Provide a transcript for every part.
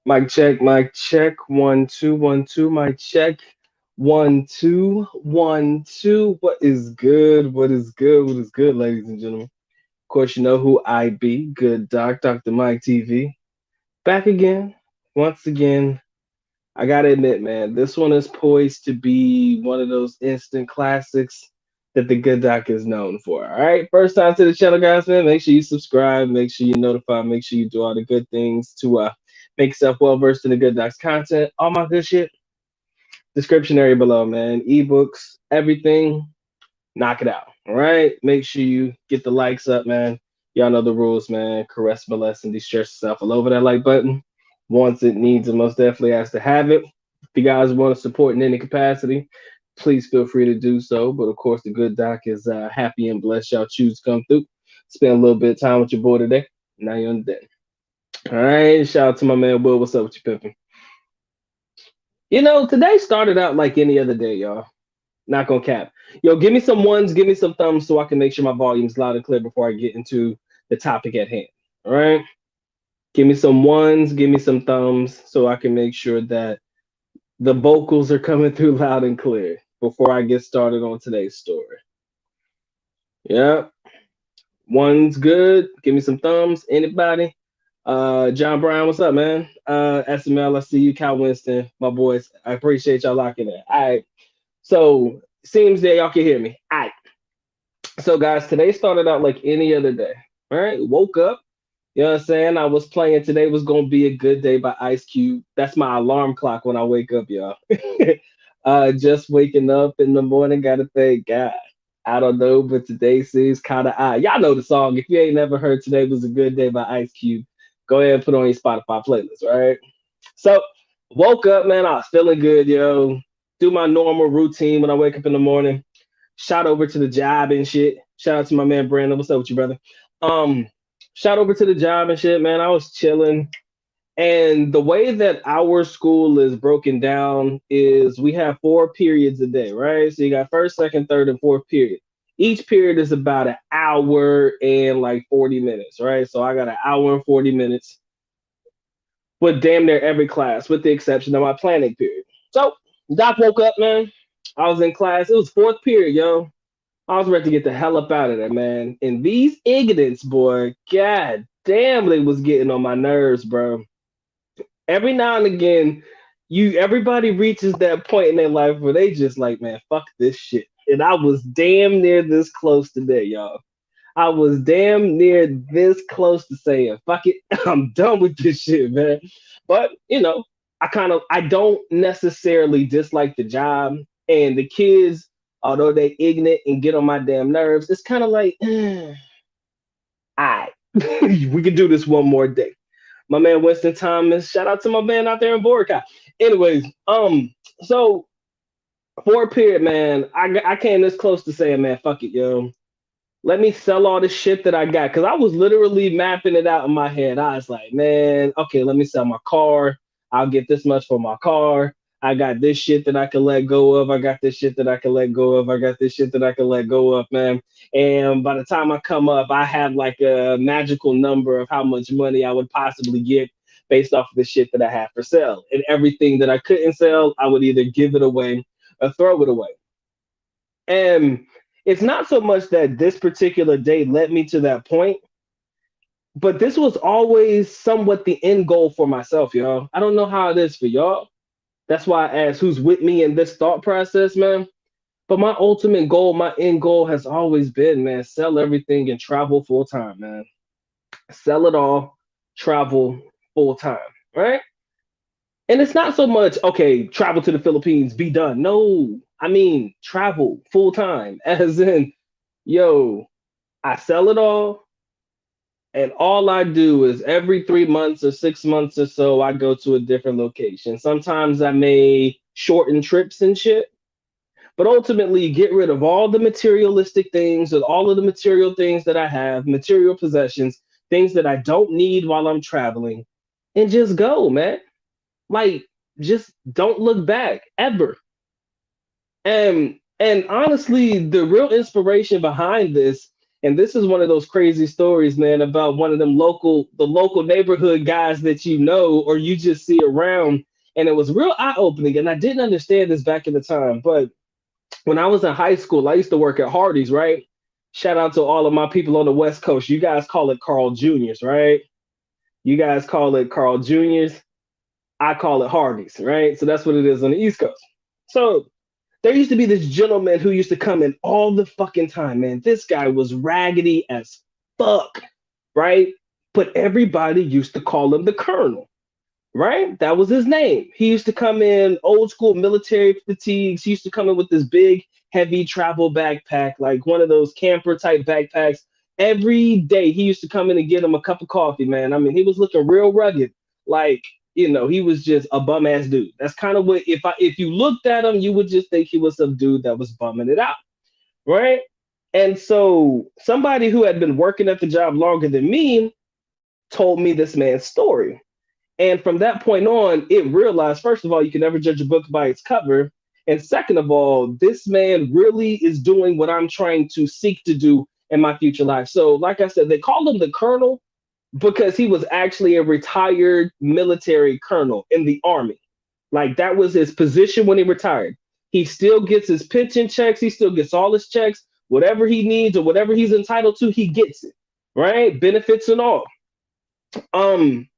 Mic check. 1 2 1 2. Mic check. 1 2 1 2. What is good? What is good? What is good, ladies and gentlemen? Of course, you know who I be. Good Doc, Dr. Mike TV. Back again. Once again. I gotta admit, man, this one is poised to be one of those instant classics that the Good Doc is known for. All right, first time to the channel, guys, man. Make sure you subscribe, make sure you notify, make sure you do all the good things to make yourself well versed in the Good Doc's content. All my good shit, description area below, man. Ebooks, everything, knock it out. All right, make sure you get the likes up, man. Y'all know the rules, man. Caress, molest, and distress yourself all over that like button. Wants it, needs it, most definitely has to have it. If you guys want to support in any capacity, please feel free to do so. But of course, the good doc is happy and blessed y'all choose to come through. Spend a little bit of time with your boy today. Now you're on the day. All right, shout out to my man Will. What's up with you, pimping? Today started out like any other day, y'all. Not gonna cap. Yo, give me some ones, give me some thumbs so I can make sure my volume's loud and clear before I get into the topic at hand. All right. Give me some ones, give me some thumbs so I can make sure that the vocals are coming through loud and clear before I get started on today's story. Yeah. One's good. Give me some thumbs. Anybody? John Brown, what's up, man? SML, I see you. Cal Winston, my boys. I appreciate y'all locking in. All right. So seems that y'all can hear me. All right. So guys, today started out like any other day. All right. Woke up. You know what I'm saying? I was playing Today Was Gonna Be a Good Day by Ice Cube. That's my alarm clock when I wake up, y'all. Just waking up in the morning, gotta thank God. I don't know, but today seems kind of odd. Y'all know the song. If you ain't never heard Today Was a Good Day by Ice Cube, go ahead and put on your Spotify playlist, right? So, woke up, man. I was feeling good, yo. Do my normal routine when I wake up in the morning. Shout over to the job and shit. Shout out to my man Brandon. What's up with you, brother? Um, Shout over to the job and shit, man. I was chilling. And the way that our school is broken down is we have 4 periods a day, right? So you got first, second, third, and fourth period. Each period is about an hour and like 40 minutes, right? So I got an hour and 40 minutes with damn near every class, with the exception of my planning period. So Doc woke up, man. I was in class. It was fourth period, yo. I was ready to get the hell up out of there, man. And these ignorants, boy, god damn, they was getting on my nerves, bro. Every now and again, everybody reaches that point in their life where they just like, man, fuck this shit. And I was damn near this close today, y'all. I was damn near this close to saying, fuck it, I'm done with this shit, man. But, I don't necessarily dislike the job. And the kids, although they ignorant and get on my damn nerves, it's kind of like, all right, we can do this one more day. My man Winston Thomas, shout out to my man out there in Boracay. Anyways, so for a period, man, I came this close to saying, man, fuck it, yo. Let me sell all the shit that I got. Cause I was literally mapping it out in my head. I was like, man, okay, let me sell my car. I'll get this much for my car. I got this shit that I can let go of. I got this shit that I can let go of. I got this shit that I can let go of, man. And by the time I come up, I have like a magical number of how much money I would possibly get based off of the shit that I have for sale. And everything that I couldn't sell, I would either give it away or throw it away. And it's not so much that this particular day led me to that point, but this was always somewhat the end goal for myself, y'all. I don't know how it is for y'all. That's why I asked who's with me in this thought process, man. But my ultimate goal, my end goal has always been, man, sell everything and travel full time, man. Sell it all, travel full time, right? And it's not so much, okay, travel to the Philippines, be done. No, I mean, travel full time, as in, yo, I sell it all, and all I do is every 3 months or 6 months or so, I go to a different location. Sometimes I may shorten trips and shit, but ultimately get rid of all the materialistic things and all of the material things that I have, material possessions, things that I don't need while I'm traveling, and just go, man. Like, just don't look back ever. And honestly, the real inspiration behind this And this is one of those crazy stories, man, about one of them the local neighborhood guys that you know or you just see around. And it was real eye opening. And I didn't understand this back in the time. But when I was in high school, I used to work at Hardee's, right? Shout out to all of my people on the West Coast. You guys call it Carl Jr.'s, right? You guys call it Carl Jr.'s. I call it Hardee's, right? So that's what it is on the East Coast. So there used to be this gentleman who used to come in all the fucking time, man. This guy was raggedy as fuck, right? But everybody used to call him the Colonel, right? That was his name. He used to come in old school military fatigues. He used to come in with this big, heavy travel backpack, like one of those camper type backpacks. Every day he used to come in and get him a cup of coffee, man. I mean, he was looking real rugged. Like, he was just a bum ass dude. That's kind of what if you looked at him, you would just think he was some dude that was bumming it out, right? And so somebody who had been working at the job longer than me told me this man's story. And from that point on, it realized, first of all, you can never judge a book by its cover. And second of all, this man really is doing what I'm trying to seek to do in my future life. So, like I said, they called him the Colonel because he was actually a retired military colonel in the army. Like that was his position when he retired. He still gets his pension checks, he still gets all his checks, whatever he needs or whatever he's entitled to, he gets it, right? Benefits and all. Um,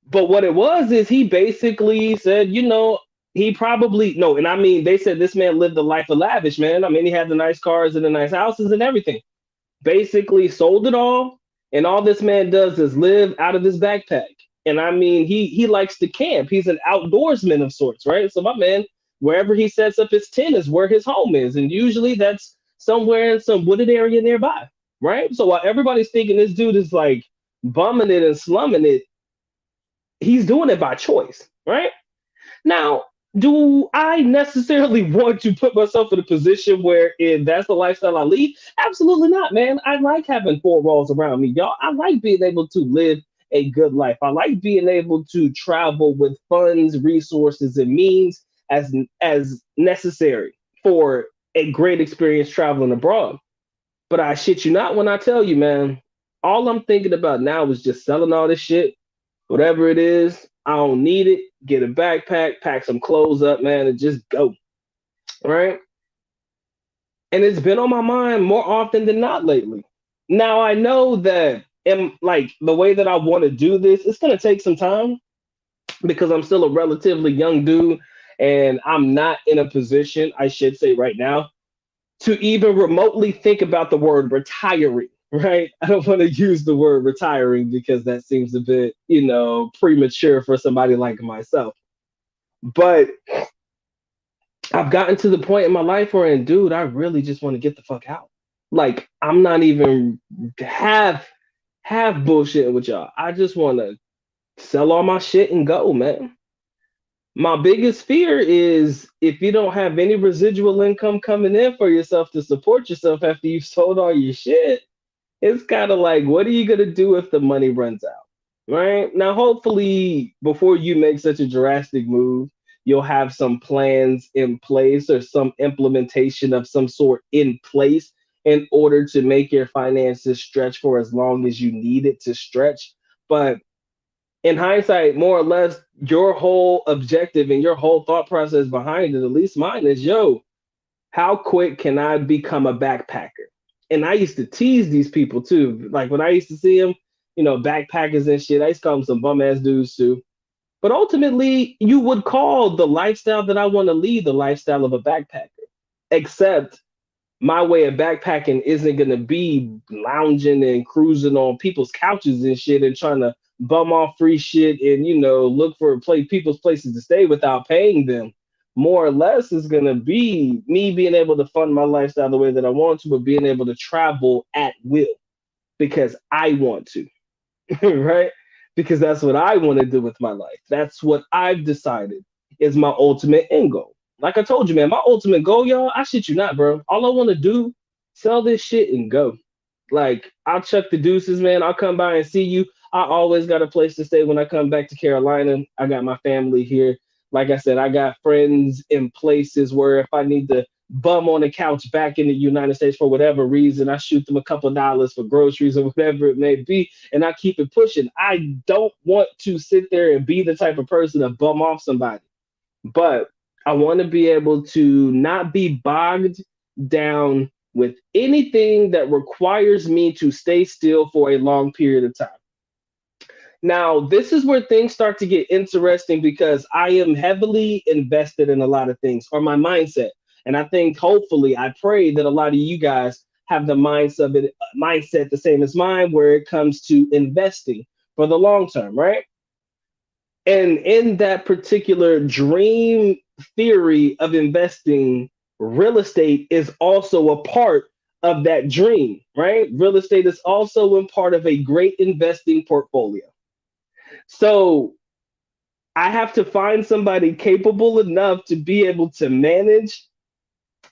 but what it was is he basically said, he probably no, and I mean they said this man lived a life of lavish, man. I mean, he had the nice cars and the nice houses and everything. Basically sold it all, and all this man does is live out of his backpack. And I mean, he likes to camp. He's an outdoorsman of sorts, right? So my man, wherever he sets up his tent is where his home is, and usually that's somewhere in some wooded area nearby, right? So while everybody's thinking this dude is like bumming it and slumming it, he's doing it by choice, right? Now, do I necessarily want to put myself in a position where that's the lifestyle I lead? Absolutely not, man. I like having four walls around me, y'all. I like being able to live a good life. I like being able to travel with funds, resources, and means as necessary for a great experience traveling abroad. But I shit you not when I tell you, man, all I'm thinking about now is just selling all this shit, whatever it is. I don't need it. Get a backpack, pack some clothes up, man, and just go. Right? And it's been on my mind more often than not lately. Now I know that like the way that I want to do this, it's gonna take some time because I'm still a relatively young dude and I'm not in a position, I should say right now, to even remotely think about the word retiring, right? I don't want to use the word retiring because that seems a bit, premature for somebody like myself. But I've gotten to the point in my life where, dude, I really just want to get the fuck out. Like, I'm not even half bullshitting with y'all. I just want to sell all my shit and go, man. My biggest fear is if you don't have any residual income coming in for yourself to support yourself after you've sold all your shit, it's kind of like, what are you going to do if the money runs out? Right now, hopefully, before you make such a drastic move, you'll have some plans in place or some implementation of some sort in place in order to make your finances stretch for as long as you need it to stretch. But in hindsight, more or less, your whole objective and your whole thought process behind it, at least mine, is how quick can I become a backpacker? And I used to tease these people too. Like when I used to see them, backpackers and shit, I used to call them some bum ass dudes too. But ultimately, you would call the lifestyle that I want to lead the lifestyle of a backpacker. Except my way of backpacking isn't going to be lounging and cruising on people's couches and shit and trying to bum off free shit and look for people's places to stay without paying them. More or less is going to be me being able to fund my lifestyle the way that I want to, but being able to travel at will because I want to. Right? Because that's what I want to do with my life. That's what I've decided is my ultimate end goal. Like I told you, man, my ultimate goal, y'all, I shit you not, bro. All I want to do, sell this shit and go. Like, I'll chuck the deuces, man. I'll come by and see you. I always got a place to stay when I come back to Carolina. I got my family here. Like I said, I got friends in places where if I need to bum on the couch back in the United States for whatever reason. I shoot them a couple dollars for groceries or whatever it may be, and I keep it pushing. I don't want to sit there and be the type of person to bum off somebody, but I want to be able to not be bogged down with anything that requires me to stay still for a long period of time. Now, this is where things start to get interesting because I am heavily invested in a lot of things, or my mindset. And I think hopefully, I pray that a lot of you guys have the mindset the same as mine, where it comes to investing for the long term, right? And in that particular dream theory of investing, real estate is also a part of that dream, right? Real estate is also a part of a great investing portfolio. So I have to find somebody capable enough to be able to manage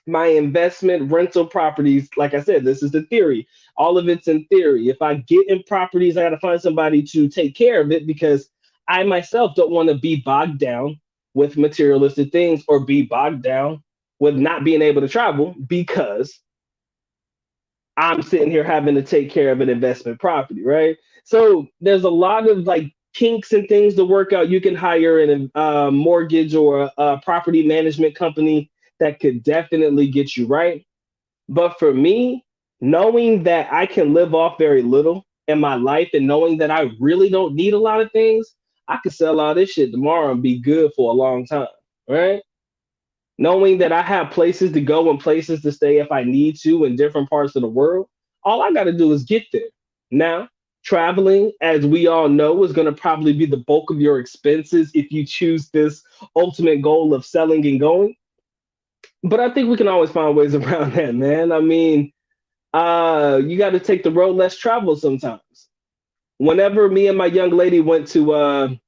my investment rental properties. Like I said, this is the theory. All of it's in theory. If I get in properties, I got to find somebody to take care of it because I myself don't want to be bogged down with materialistic things or be bogged down with not being able to travel because I'm sitting here having to take care of an investment property, right? So there's a lot of like kinks and things to work out. You can hire an mortgage or a property management company that could definitely get you right. But for me, knowing that I can live off very little in my life and knowing that I really don't need a lot of things, I could sell all this shit tomorrow and be good for a long time, right? Knowing that I have places to go and places to stay if I need to in different parts of the world, all I got to do is get there. Now, traveling, as we all know, is going to probably be the bulk of your expenses if you choose this ultimate goal of selling and going. But I think we can always find ways around that, man. I mean, you got to take the road less traveled sometimes. Whenever me and my young lady went to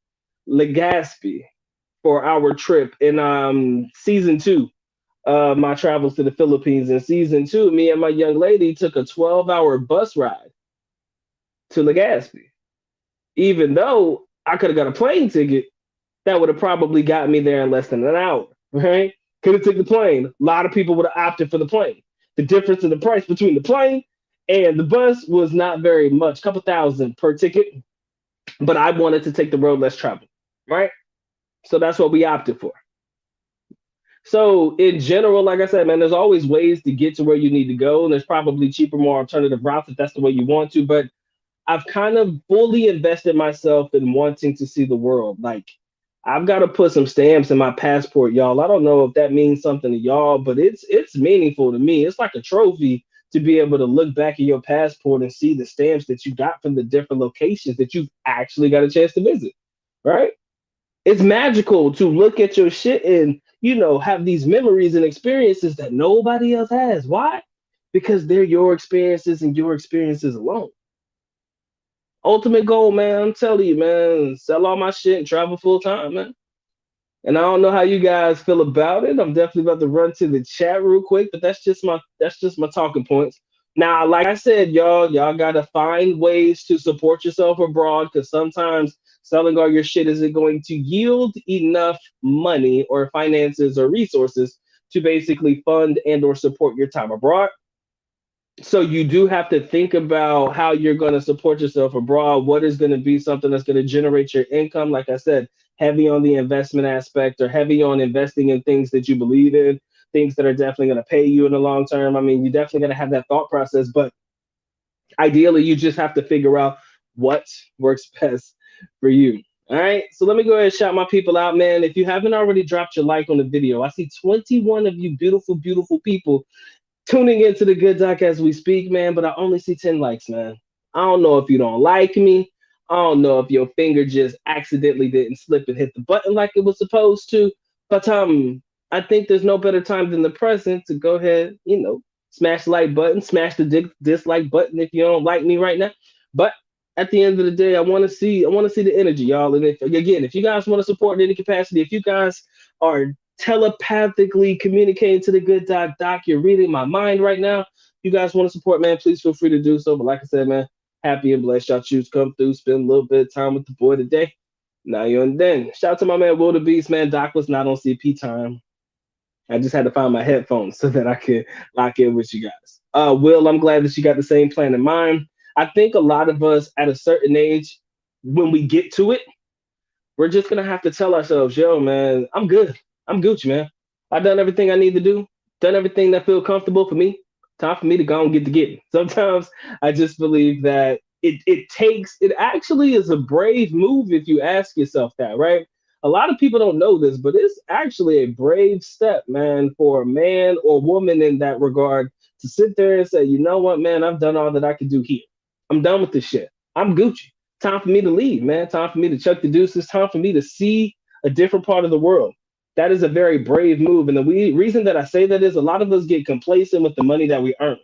Legaspi for our trip in season two, my travels to the Philippines in season two, me and my young lady took a 12-hour bus ride to Legaspi. Even though I could have got a plane ticket, that would have probably got me there in less than an hour, right? Could have took the plane. A lot of people would have opted for the plane. The difference in the price between the plane and the bus was not very much, a couple thousand per ticket, but I wanted to take the road less traveled, right? So that's what we opted for. So in general, like I said, man, there's always ways to get to where you need to go, and there's probably cheaper, more alternative routes if that's the way you want to. But I've kind of fully invested myself in wanting to see the world. Like I've got to put some stamps in my passport, y'all. I don't know if that means something to y'all, but it's meaningful to me. It's like a trophy to be able to look back at your passport and see the stamps that you got from the different locations that you've actually got a chance to visit, right? It's magical to look at your shit and have these memories and experiences that nobody else has. Why? Because they're your experiences and your experiences alone. Ultimate goal, man. I'm telling you, man. Sell all my shit and travel full time, man. And I don't know how you guys feel about it. I'm definitely about to run to the chat real quick, but that's just my talking points. Now, like I said, y'all gotta find ways to support yourself abroad because sometimes selling all your shit isn't going to yield enough money or finances or resources to basically fund and or support your time abroad. So you do have to think about how you're going to support yourself abroad. What is going to be something that's going to generate your income? Like I said, heavy on the investment aspect or heavy on investing in things that you believe in, things that are definitely going to pay you in the long term. I mean, you're definitely going to have that thought process, but ideally, you just have to figure out what works best for you. All right, so let me go ahead and shout my people out, man. If you haven't already dropped your like on the video, I see 21 of you beautiful, beautiful people tuning into the good doc as we speak, man, but I only see 10 likes, man. I don't know if you don't like me. I don't know if your finger just accidentally didn't slip and hit the button like it was supposed to. But I think there's no better time than the present to go ahead, smash the like button, smash the dislike button if you don't like me right now. But at the end of the day, I want to see the energy, y'all. And if you guys want to support in any capacity, if you guys are telepathically communicating to the good doc, you're reading my mind right now. You guys want to support, man, please feel free to do so. But like I said, man, happy and blessed y'all choose come through, spend a little bit of time with the boy today. Now you're on then. Shout out to my man Will the Beast, man. Doc was not on CP time. I just had to find my headphones so that I could lock in with you guys. Will, I'm glad that you got the same plan in mind. I think a lot of us at a certain age, when we get to it, we're just gonna have to tell ourselves, yo, man, I'm good. I'm Gucci, man. I've done everything I need to do, done everything that feel comfortable for me. Time for me to go and get to getting. Sometimes I just believe that it actually is a brave move if you ask yourself that, right? A lot of people don't know this, but it's actually a brave step, man, for a man or woman in that regard to sit there and say, you know what, man, I've done all that I could do here. I'm done with this shit. I'm Gucci. Time for me to leave, man. Time for me to chuck the deuces. Time for me to see a different part of the world. That is a very brave move. And the reason that I say that is a lot of us get complacent with the money that we earn,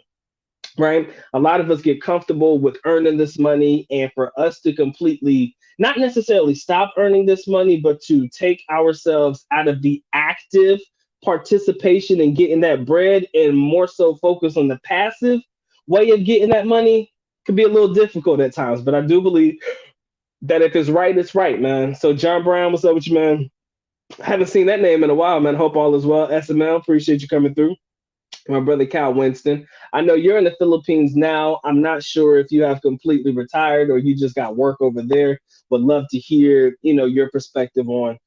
right? A lot of us get comfortable with earning this money. And for us to completely, not necessarily stop earning this money, but to take ourselves out of the active participation in getting that bread and more so focus on the passive way of getting that money could be a little difficult at times. But I do believe that if it's right, it's right, man. So John Brown, what's up with you, man? I haven't seen that name in a while, man. Hope all is well. SML, appreciate you coming through. My brother Cal Winston. I know you're in the Philippines now. I'm not sure if you have completely retired or you just got work over there. Would love to hear, your perspective on,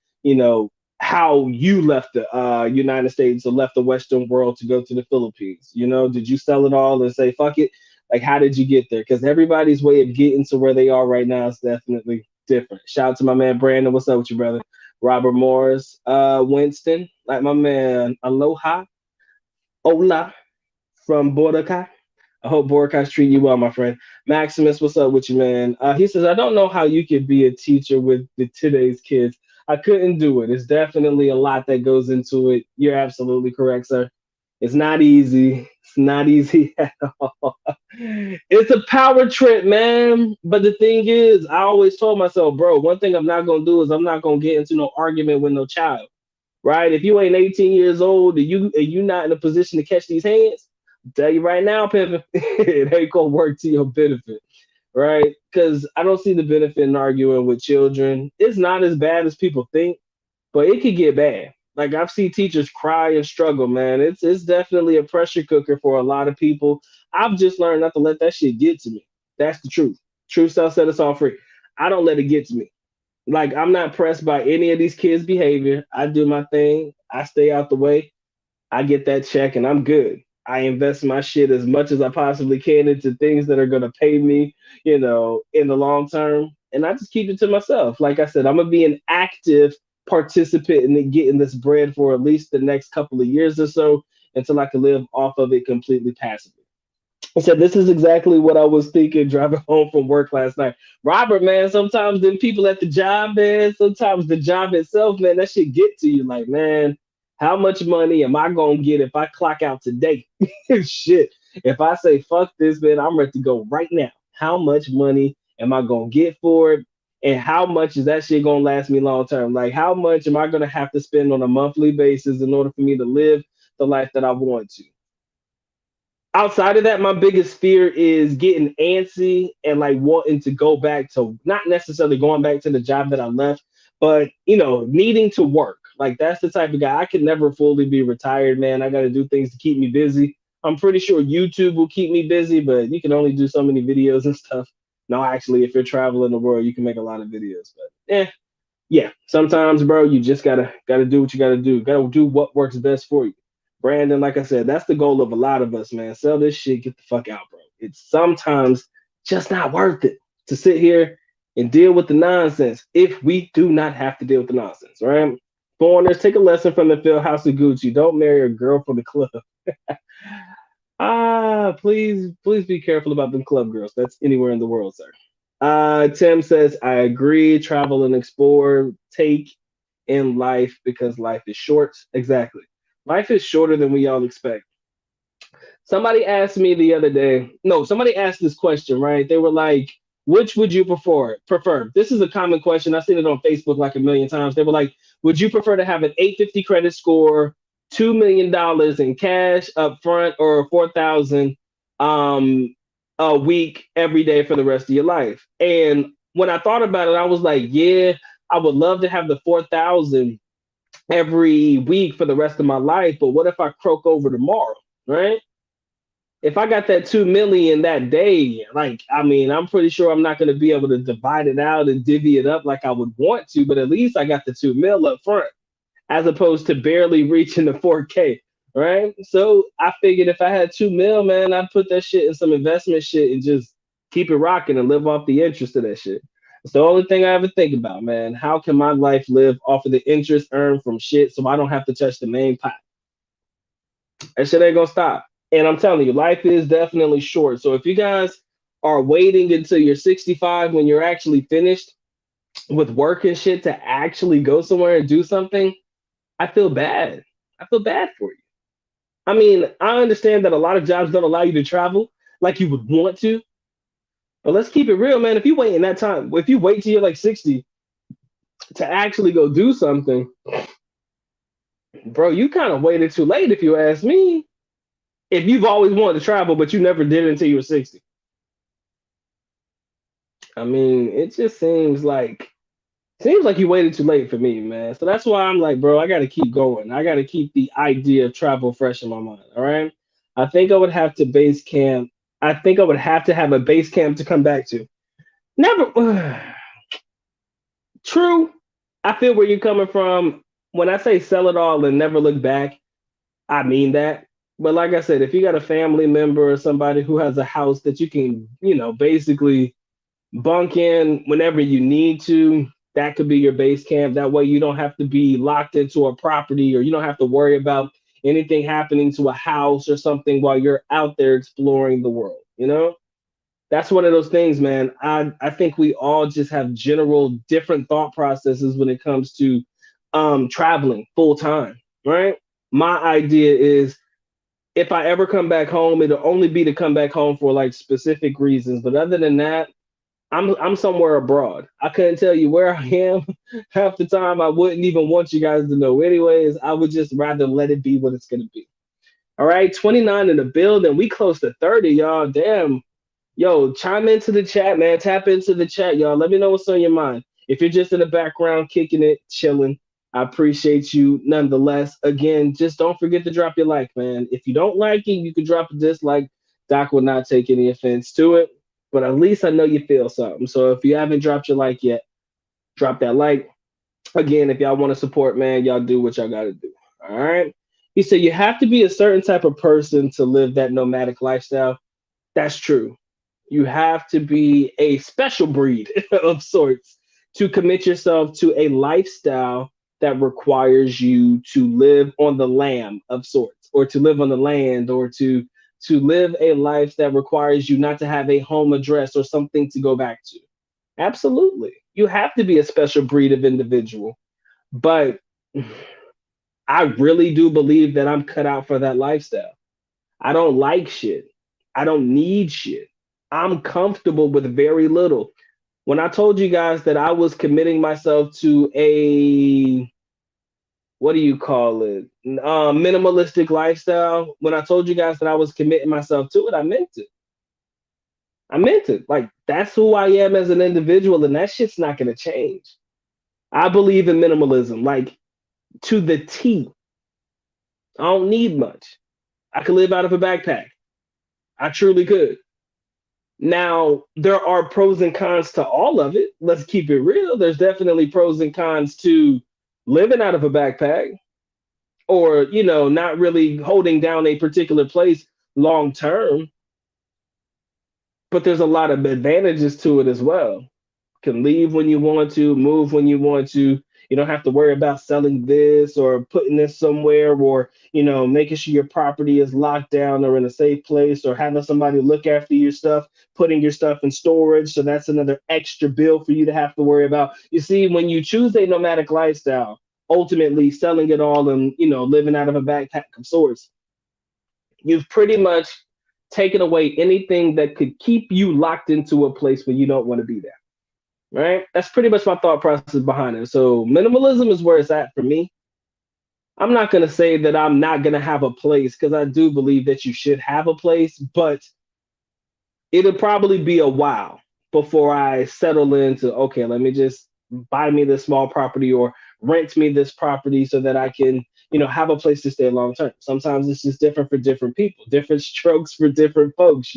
how you left the United States or left the Western world to go to the Philippines. Did you sell it all and say fuck it? Like, how did you get there? Because everybody's way of getting to where they are right now is definitely different. Shout out to my man Brandon. What's up with you, brother? Robert Morris, Winston, like my man, Aloha, Ola from Boracay. I hope Boracay's treating you well, my friend. Maximus, what's up with you, man? He says, I don't know how you could be a teacher with today's kids. I couldn't do it. It's definitely a lot that goes into it. You're absolutely correct, sir. It's not easy. It's not easy at all. It's a power trip, man. But the thing is, I always told myself, bro, one thing I'm not gonna do is I'm not gonna get into no argument with no child, right? If you ain't 18 years old and you not in a position to catch these hands, I'll tell you right now, pimping, it ain't gonna work to your benefit, right? Because I don't see the benefit in arguing with children. It's not as bad as people think, but it could get bad. Like I've seen teachers cry and struggle, man. It's definitely a pressure cooker for a lot of people. I've just learned not to let that shit get to me. That's the truth. Truth shall set us all free. I don't let it get to me. Like I'm not pressed by any of these kids' behavior. I do my thing. I stay out the way. I get that check and I'm good. I invest my shit as much as I possibly can into things that are going to pay me, in the long term. And I just keep it to myself. Like I said, I'm going to be an active participant in getting this bread for at least the next couple of years or so until I can live off of it completely passively. I said, this is exactly what I was thinking driving home from work last night. Robert, man, sometimes the people at the job, man, sometimes the job itself, man, that shit get to you. Like, man, how much money am I going to get if I clock out today? Shit. If I say, fuck this, man, I'm ready to go right now. How much money am I going to get for it? And how much is that shit going to last me long term? Like, how much am I going to have to spend on a monthly basis in order for me to live the life that I want to? Outside of that, my biggest fear is getting antsy and like wanting to go back to not necessarily going back to the job that I left, but needing to work. Like that's the type of guy I could never fully be retired, man. I got to do things to keep me busy. I'm pretty sure YouTube will keep me busy, but you can only do so many videos and stuff. No, actually, if you're traveling the world, you can make a lot of videos, but yeah, sometimes, bro, you just gotta do what you gotta do. Gotta do what works best for you. Brandon, like I said, that's the goal of a lot of us, man. Sell this shit, get the fuck out, bro. It's sometimes just not worth it to sit here and deal with the nonsense if we do not have to deal with the nonsense, right? Foreigners, take a lesson from the Phil House of Gucci. Don't marry a girl from the club. Please, please be careful about them club girls. That's anywhere in the world, sir. Tim says, I agree. Travel and explore. Take in life because life is short. Exactly. Life is shorter than we all expect. Somebody asked me the other day. No, somebody asked this question, right? They were like, which would you prefer? This is a common question. I've seen it on Facebook like a million times. They were like, would you prefer to have an 850 credit score, $2 million in cash up front, or 4,000 um a week every day for the rest of your life? And when I thought about it, I was like, yeah, I would love to have the 4,000 every week for the rest of my life. But what if I croak over tomorrow, right? If I got that 2 million that day, like, I mean, I'm pretty sure I'm not going to be able to divide it out and divvy it up like I would want to, but at least I got the 2 mil up front as opposed to barely reaching the 4K, right? So I figured if I had 2 mil, man, I'd put that shit in some investment shit and just keep it rocking and live off the interest of that shit. It's the only thing I ever think about, man. How can my life live off of the interest earned from shit so I don't have to touch the main pot? That shit ain't gonna stop. And I'm telling you, life is definitely short. So if you guys are waiting until you're 65 when you're actually finished with work and shit to actually go somewhere and do something, I feel bad. I feel bad for you. I mean, I understand that a lot of jobs don't allow you to travel like you would want to, but let's keep it real, man. If you wait in that time, if you wait till you're like 60 to actually go do something, bro, you kind of waited too late if you ask me. If you've always wanted to travel, but you never did it until you were 60. I mean, it just seems like you waited too late for me, man. So that's why I'm like, bro, I got to keep going. I got to keep the idea of travel fresh in my mind. All right. I think I would have to base camp. I think I would have to have a base camp to come back to. Never. True. I feel where you're coming from. When I say sell it all and never look back, I mean that. But like I said, if you got a family member or somebody who has a house that you can, basically bunk in whenever you need to. That could be your base camp. That way you don't have to be locked into a property or you don't have to worry about anything happening to a house or something while you're out there exploring the world, That's one of those things, man. I think we all just have general different thought processes when it comes to traveling full time, right? My idea is if I ever come back home, it'll only be to come back home for like specific reasons. But other than that, I'm somewhere abroad. I couldn't tell you where I am half the time. I wouldn't even want you guys to know anyways. I would just rather let it be what it's gonna be. All right, 29 in the building. We close to 30, y'all. Damn. Yo, chime into the chat, man. Tap into the chat, y'all. Let me know what's on your mind. If you're just in the background kicking it, chilling, I appreciate you nonetheless. Again, just don't forget to drop your like, man. If you don't like it, you can drop a dislike. Doc will not take any offense to it, but at least I know you feel something. So if you haven't dropped your like yet, drop that like. Again, if y'all want to support, man, y'all do what y'all got to do. All right. He said you have to be a certain type of person to live that nomadic lifestyle. That's true. You have to be a special breed of sorts to commit yourself to a lifestyle that requires you to live on the lam of sorts, or to live on the land, or to live a life that requires you not to have a home address or something to go back to. Absolutely. You have to be a special breed of individual. But I really do believe that I'm cut out for that lifestyle. I don't like shit. I don't need shit. I'm comfortable with very little. When I told you guys that I was committing myself to a, what do you call it? Minimalistic lifestyle. When I told you guys that I was committing myself to it, I meant it. I meant it. Like, that's who I am as an individual, and that shit's not going to change. I believe in minimalism, like to the T. I don't need much. I could live out of a backpack. I truly could. Now, there are pros and cons to all of it. Let's keep it real. There's definitely pros and cons to living out of a backpack or, not really holding down a particular place long term. But there's a lot of advantages to it as well. Can leave when you want to, move when you want to. You don't have to worry about selling this or putting this somewhere, or making sure your property is locked down or in a safe place, or having somebody look after your stuff, putting your stuff in storage. So that's another extra bill for you to have to worry about. You see, when you choose a nomadic lifestyle, ultimately selling it all and living out of a backpack of sorts, you've pretty much taken away anything that could keep you locked into a place where you don't want to be there. Right? That's pretty much my thought process behind it. So minimalism is where it's at for me. I'm not going to say that I'm not going to have a place, because I do believe that you should have a place, but it'll probably be a while before I settle into, okay, let me just buy me this small property or rent me this property so that I can, have a place to stay long term. Sometimes it's just different for different people, different strokes for different folks.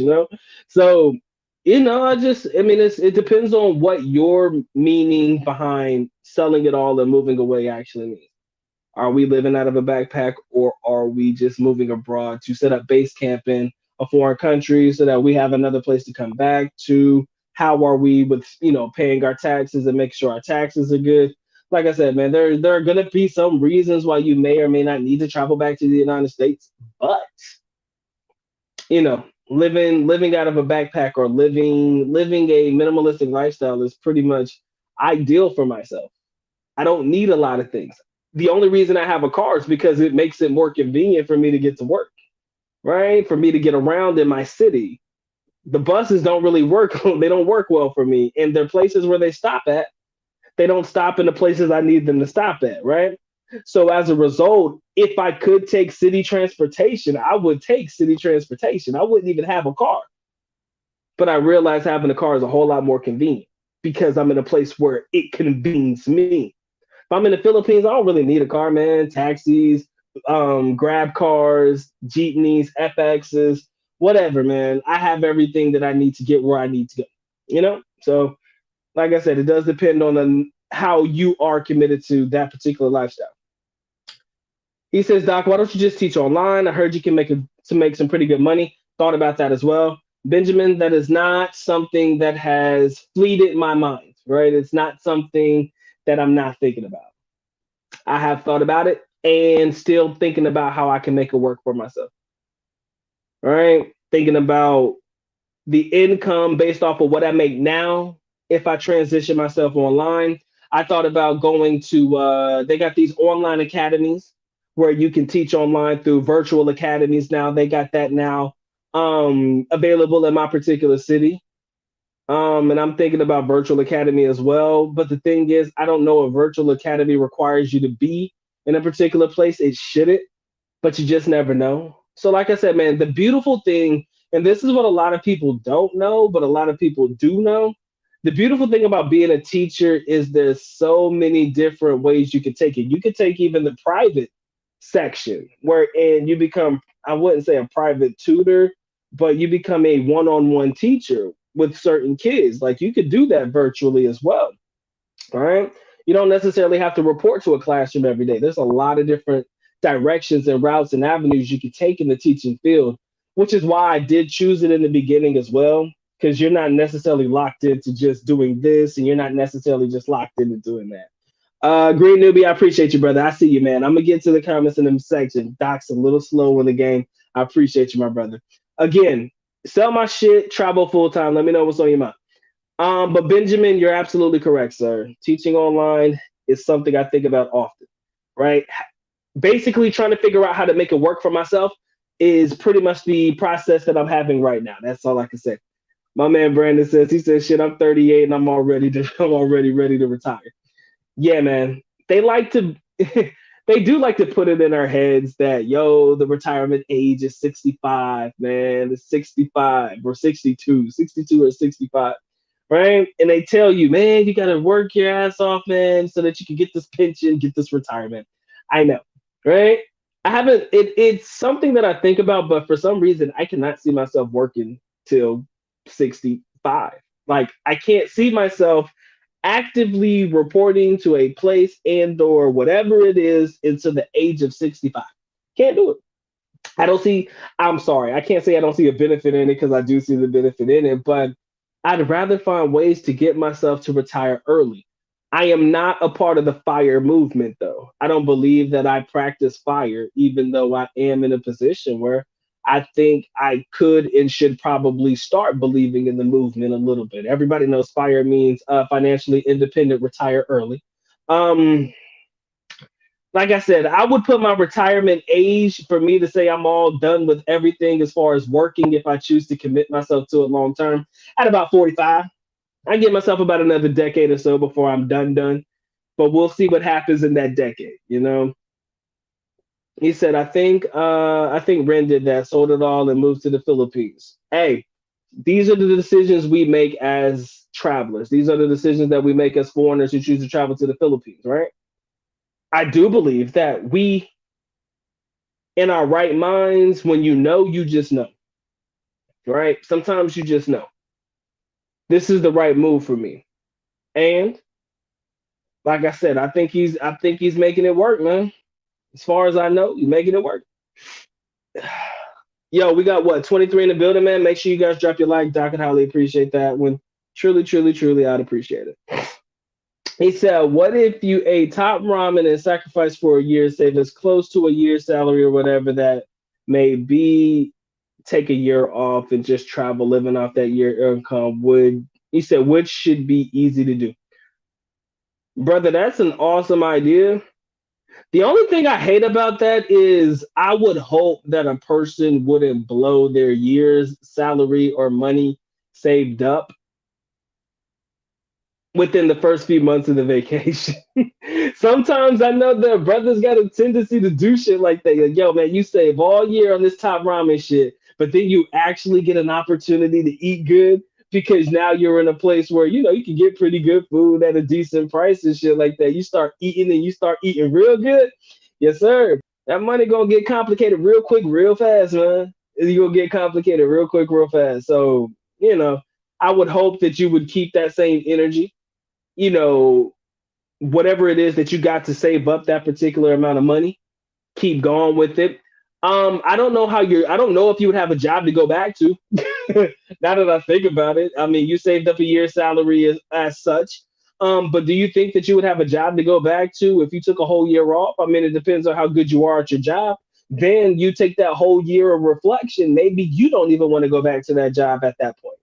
So, it depends on what your meaning behind selling it all and moving away actually means. Are we living out of a backpack, or are we just moving abroad to set up base camp in a foreign country so that we have another place to come back to? How are we with, paying our taxes and make sure our taxes are good? Like I said, man, there are gonna be some reasons why you may or may not need to travel back to the United States, but living out of a backpack or living a minimalistic lifestyle is pretty much ideal for myself. I don't need a lot of things. The only reason I have a car is because it makes it more convenient for me to get to work, right? For me to get around in my city. The buses don't really work. They don't work well for me. And they're places where they stop at. They don't stop in the places I need them to stop at, right? So as a result, if I could take city transportation, I would take city transportation. I wouldn't even have a car. But I realize having a car is a whole lot more convenient because I'm in a place where it convenes me. If I'm in the Philippines, I don't really need a car, man. Taxis, grab cars, jeepneys, FXs, whatever, man. I have everything that I need to get where I need to go. So, like I said, it does depend on how you are committed to that particular lifestyle. He says, Doc, why don't you just teach online? I heard you can make some pretty good money. Thought about that as well. Benjamin, that is not something that has fleeted my mind, right? It's not something that I'm not thinking about. I have thought about it and still thinking about how I can make it work for myself. All right. Thinking about the income based off of what I make now if I transition myself online. I thought about going to, they got these online academies where you can teach online through virtual academies now. They got that now available in my particular city. And I'm thinking about virtual academy as well. But the thing is, I don't know if virtual academy requires you to be in a particular place. It shouldn't, but you just never know. So, like I said, man, the beautiful thing, and this is what a lot of people don't know, but a lot of people do know. The beautiful thing about being a teacher is there's so many different ways you could take it. You could take even the private section, wherein you become, I wouldn't say a private tutor, but you become a one-on-one teacher with certain kids. Like you could do that virtually as well. All right. You don't necessarily have to report to a classroom every day. There's a lot of different directions and routes and avenues you could take in the teaching field, which is why I did choose it in the beginning as well, because you're not necessarily locked into just doing this and you're not necessarily just locked into doing that. Green Newbie, I appreciate you, brother. I see you, man. I'm gonna get to the comments in the section. Doc's a little slow in the game. I appreciate you, my brother. Again, sell my shit, travel full time. Let me know what's on your mind. But Benjamin, you're absolutely correct, sir. Teaching online is something I think about often, right? Basically, trying to figure out how to make it work for myself is pretty much the process that I'm having right now. That's all I can say. My man Brandon says, he says, shit, I'm 38 and I'm already ready to retire. Yeah, man. They like to they do like to put it in our heads that the retirement age is 65, man. It's 65 or 62, 62 or 65. Right? And they tell you, man, you gotta work your ass off, man, so that you can get this pension, get this retirement. I know, right? I haven't it's something that I think about, but for some reason I cannot see myself working till 65. Like I can't see myself actively reporting to a place and or whatever it is until the age of 65. Can't do it. I don't see, I'm sorry, I can't say I don't see a benefit in it because I do see the benefit in it, but I'd rather find ways to get myself to retire early. I am not a part of the fire movement, though. I don't believe that I practice fire, even though I am in a position where I think I could and should probably start believing in the movement a little bit. Everybody knows fire means financially independent, retire early. Um, like I said, I would put my retirement age for me to say I'm all done with everything as far as working if I choose to commit myself to it long term at about 45. I give myself about another decade or so before I'm done. But we'll see what happens in that decade. He said, I think Ren did that, sold it all and moved to the Philippines. Hey, these are the decisions we make as travelers. These are the decisions that we make as foreigners who choose to travel to the Philippines, right? I do believe that we, in our right minds, when you know, you just know, right? Sometimes you just know this is the right move for me. And like I said, I think he's making it work, man. As far as I know, he's making it work. Yo, we got what 23 in the building, man. Make sure you guys drop your like. Doc and highly appreciate that. When truly, truly, truly, I'd appreciate it. He said, "What if you ate top ramen and sacrificed for a year, save as close to a year's salary or whatever that may be? Take a year off and just travel, living off that year income. Would he said, which should be easy to do, brother? That's an awesome idea. The only thing I hate about that is I would hope that a person wouldn't blow their year's salary or money saved up within the first few months of the vacation. Sometimes I know the brothers got a tendency to do shit like that. Like, yo, man, you save all year on this top ramen shit, but then you actually get an opportunity to eat good because now you're in a place where you can get pretty good food at a decent price and shit like that. You start eating and you start eating real good. Yes, sir. That money gonna get complicated real quick, real fast, man. You gonna get complicated real quick, real fast. So, you know, I would hope that you would keep that same energy, you know, whatever it is that you got to save up that particular amount of money, keep going with it. I don't know I don't know if you would have a job to go back to. Now that I think about it, I mean, you saved up a year's salary as such. But do you think that you would have a job to go back to if you took a whole year off? I mean, it depends on how good you are at your job. Then you take that whole year of reflection. Maybe you don't even want to go back to that job at that point.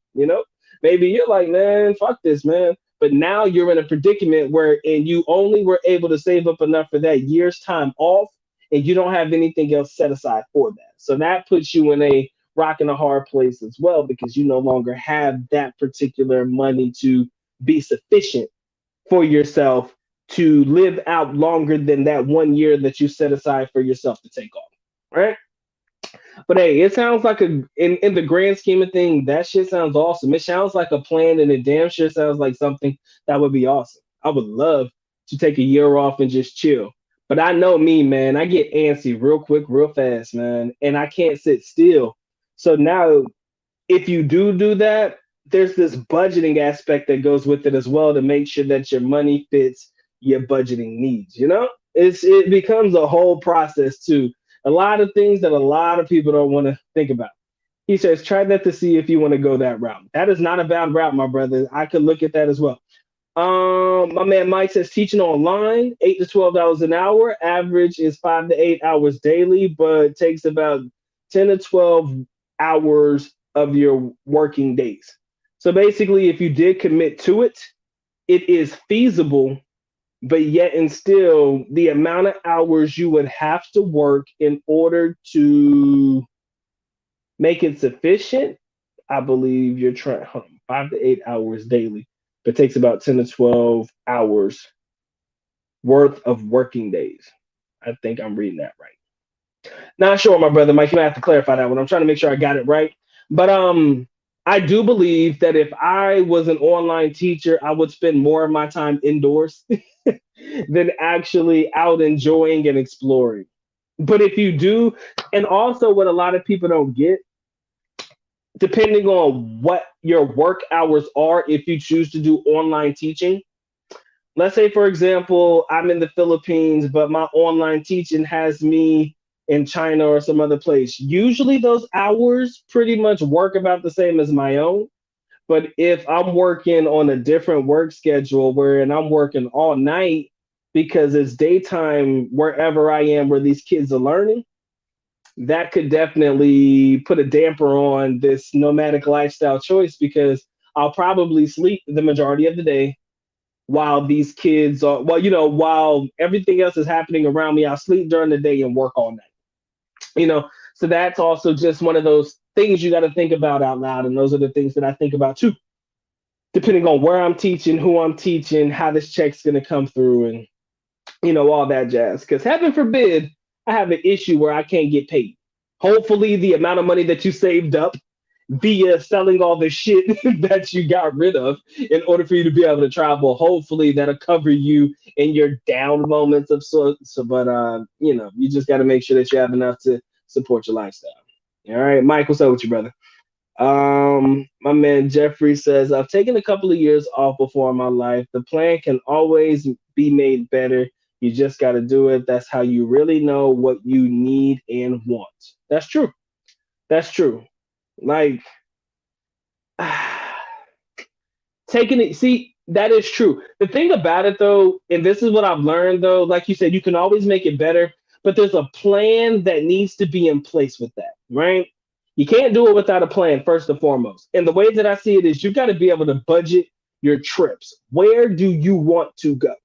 Maybe you're like, man, fuck this, man. But now you're in a predicament where, and you only were able to save up enough for that year's time off, and you don't have anything else set aside for that. So that puts you in a rock and a hard place as well because you no longer have that particular money to be sufficient for yourself to live out longer than that 1 year that you set aside for yourself to take off. Right? But hey, it sounds like in the grand scheme of things, that shit sounds awesome. It sounds like a plan, and it damn sure sounds like something that would be awesome. I would love to take a year off and just chill. But I know me, man. I get antsy real quick, real fast, man, and I can't sit still. So now, if you do that, there's this budgeting aspect that goes with it as well to make sure that your money fits your budgeting needs. It becomes a whole process too. A lot of things that a lot of people don't want to think about. He says, try that to see if you want to go that route. That is not a bad route, my brother. I could look at that as well. My man Mike says teaching online, $8 to $12 an hour. Average is 5 to 8 hours daily, but takes about 10 to 12 hours of your working days. So basically, if you did commit to it, it is feasible, but yet and still the amount of hours you would have to work in order to make it sufficient, I believe you're trying 5 to 8 hours daily, but it takes about 10 to 12 hours worth of working days. I think I'm reading that right. Not sure, my brother Mike. You have to clarify that one. I'm trying to make sure I got it right. But I do believe that if I was an online teacher, I would spend more of my time indoors than actually out enjoying and exploring. But if you do, and also what a lot of people don't get, depending on what your work hours are, if you choose to do online teaching, let's say, for example, I'm in the Philippines, but my online teaching has me in China or some other place. Usually those hours pretty much work about the same as my own. But if I'm working on a different work schedule wherein I'm working all night because it's daytime wherever I am where these kids are learning, that could definitely put a damper on this nomadic lifestyle choice because I'll probably sleep the majority of the day while these kids are, well, while everything else is happening around me. I'll sleep during the day and work all night. So that's also just one of those things you got to think about out loud. And those are the things that I think about too, depending on where I'm teaching, who I'm teaching, how this check's going to come through, and all that jazz. Because heaven forbid I have an issue where I can't get paid. Hopefully, the amount of money that you saved up via selling all the shit that you got rid of in order for you to be able to travel. Hopefully that'll cover you in your down moments of sorts. So, but you just got to make sure that you have enough to support your lifestyle. All right, Mike, what's up with you, brother? My man Jeffrey says, I've taken a couple of years off before in my life. The plan can always be made better. You just got to do it. That's how you really know what you need and want. That's true. That's true. Like, taking it, see, that is true. The thing about it, though, and this is what I've learned, though, like you said, you can always make it better, but there's a plan that needs to be in place with that, right? You can't do it without a plan, first and foremost. And the way that I see it is you got to be able to budget your trips. Where do you want to go?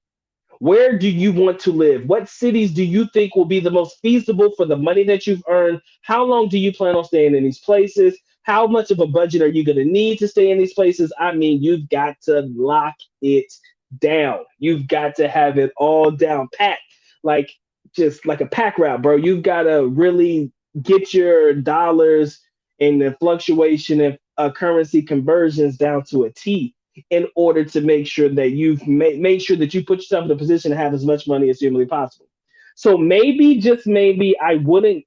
Where do you want to live? What cities do you think will be the most feasible for the money that you've earned? How long do you plan on staying in these places? How much of a budget are you going to need to stay in these places? I mean, you've got to lock it down. You've got to have it all down pat, like just like a pack route, bro. You've got to really get your dollars and the fluctuation of currency conversions down to a T in order to make sure that you've made sure that you put yourself in a position to have as much money as humanly possible. So maybe, just maybe, I wouldn't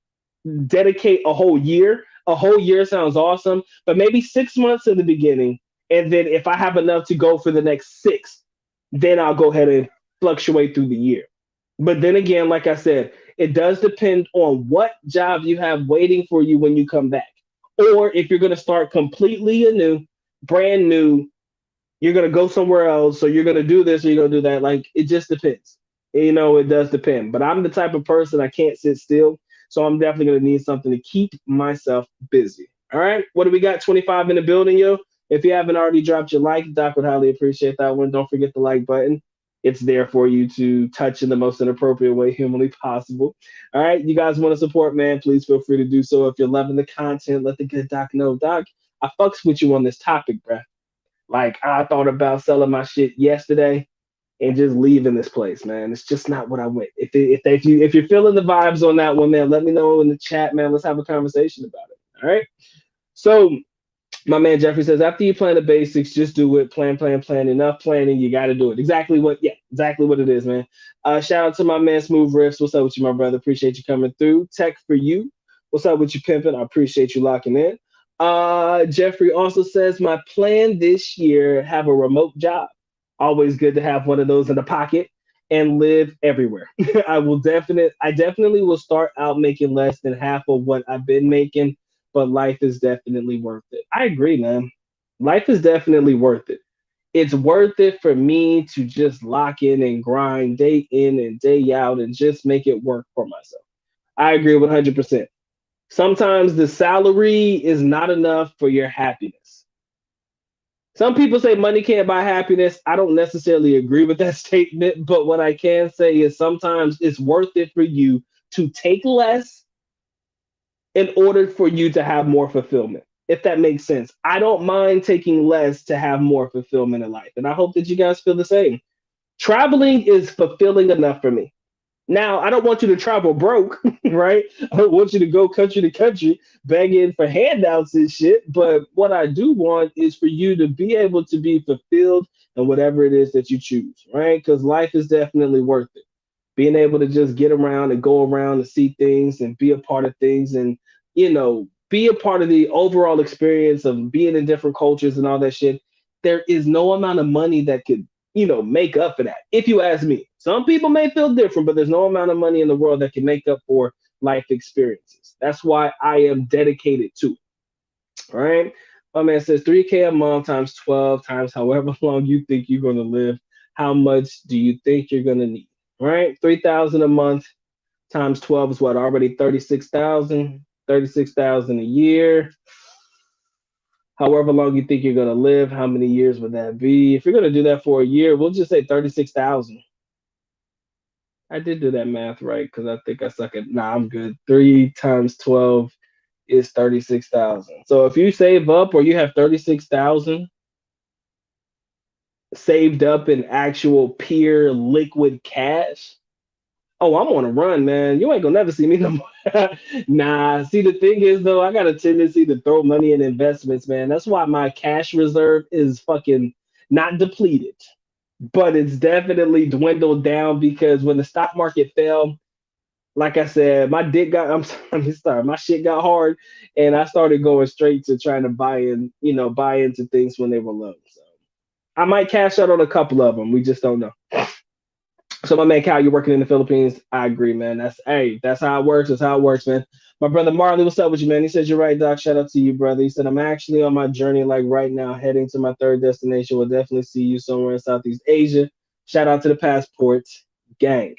dedicate a whole year. A whole year sounds awesome, but maybe 6 months in the beginning. And then if I have enough to go for the next six, then I'll go ahead and fluctuate through the year. But then again, like I said, it does depend on what job you have waiting for you when you come back. Or if you're going to start completely anew, brand new, you're gonna go somewhere else, or you're gonna do this, or you're gonna do that. Like, it just depends. It does depend. But I'm the type of person, I can't sit still, so I'm definitely gonna need something to keep myself busy. All right, what do we got? 25 in the building, yo. If you haven't already dropped your like, Doc would highly appreciate that one. Don't forget the like button. It's there for you to touch in the most inappropriate way humanly possible. All right, you guys want to support, man? Please feel free to do so. If you're loving the content, let the good Doc know. Doc, I fucks with you on this topic, bruh. Like, I thought about selling my shit yesterday and just leaving this place, man. It's just not what I went. If you're feeling the vibes on that one, man, let me know in the chat, man. Let's have a conversation about it. All right. So my man Jeffrey says, after you plan the basics, just do it. Plan. Enough planning. You got to do it. Exactly what it is, man. Shout out to my man Smooth Riffs. What's up with you, my brother? Appreciate you coming through. Tech for you. What's up with you, pimping? I appreciate you locking in. Jeffrey also says, my plan this year, have a remote job. Always good to have one of those in the pocket and live everywhere. I definitely will start out making less than half of what I've been making, but life is definitely worth it. I agree, man. Life is definitely worth it. It's worth it for me to just lock in and grind day in and day out and just make it work for myself. I agree 100%. Sometimes the salary is not enough for your happiness. Some people say money can't buy happiness. I don't necessarily agree with that statement, but what I can say is sometimes it's worth it for you to take less in order for you to have more fulfillment, if that makes sense. I don't mind taking less to have more fulfillment in life. And I hope that you guys feel the same. Traveling is fulfilling enough for me. Now, I don't want you to travel broke, right? I don't want you to go country to country begging for handouts and shit. But what I do want is for you to be able to be fulfilled in whatever it is that you choose, right? Because life is definitely worth it. Being able to just get around and go around and see things and be a part of things and, be a part of the overall experience of being in different cultures and all that shit. There is no amount of money that could make up for that. If you ask me, some people may feel different, but there's no amount of money in the world that can make up for life experiences. That's why I am dedicated to it. All right. My man says 3K a month times 12 times however long you think you're going to live. How much do you think you're going to need? All right. 3,000 a month times 12 is what? Already 36,000. 36,000 a year. However long you think you're going to live, how many years would that be? If you're going to do that for a year, we'll just say 36,000. I did do that math right because I think I suck at. Nah, I'm good. 3 times 12 is 36,000. So if you save up or you have 36,000 saved up in actual pure liquid cash, Oh, I'm on a run, man. You ain't gonna never see me no more. Nah, see, the thing is, though, I got a tendency to throw money in investments, man. That's why my cash reserve is fucking not depleted, but it's definitely dwindled down because when the stock market fell, like I said, my dick got, I'm sorry, my shit got hard, and I started going straight to trying to buy into things when they were low. So I might cash out on a couple of them. We just don't know. So my man Cal, you're working in the Philippines. I agree, man. That's how it works. That's how it works, man. My brother Marley, what's up with you, man? He says you're right, Doc. Shout out to you, brother. He said I'm actually on my journey, like right now, heading to my third destination. We'll definitely see you somewhere in Southeast Asia. Shout out to the passport gang.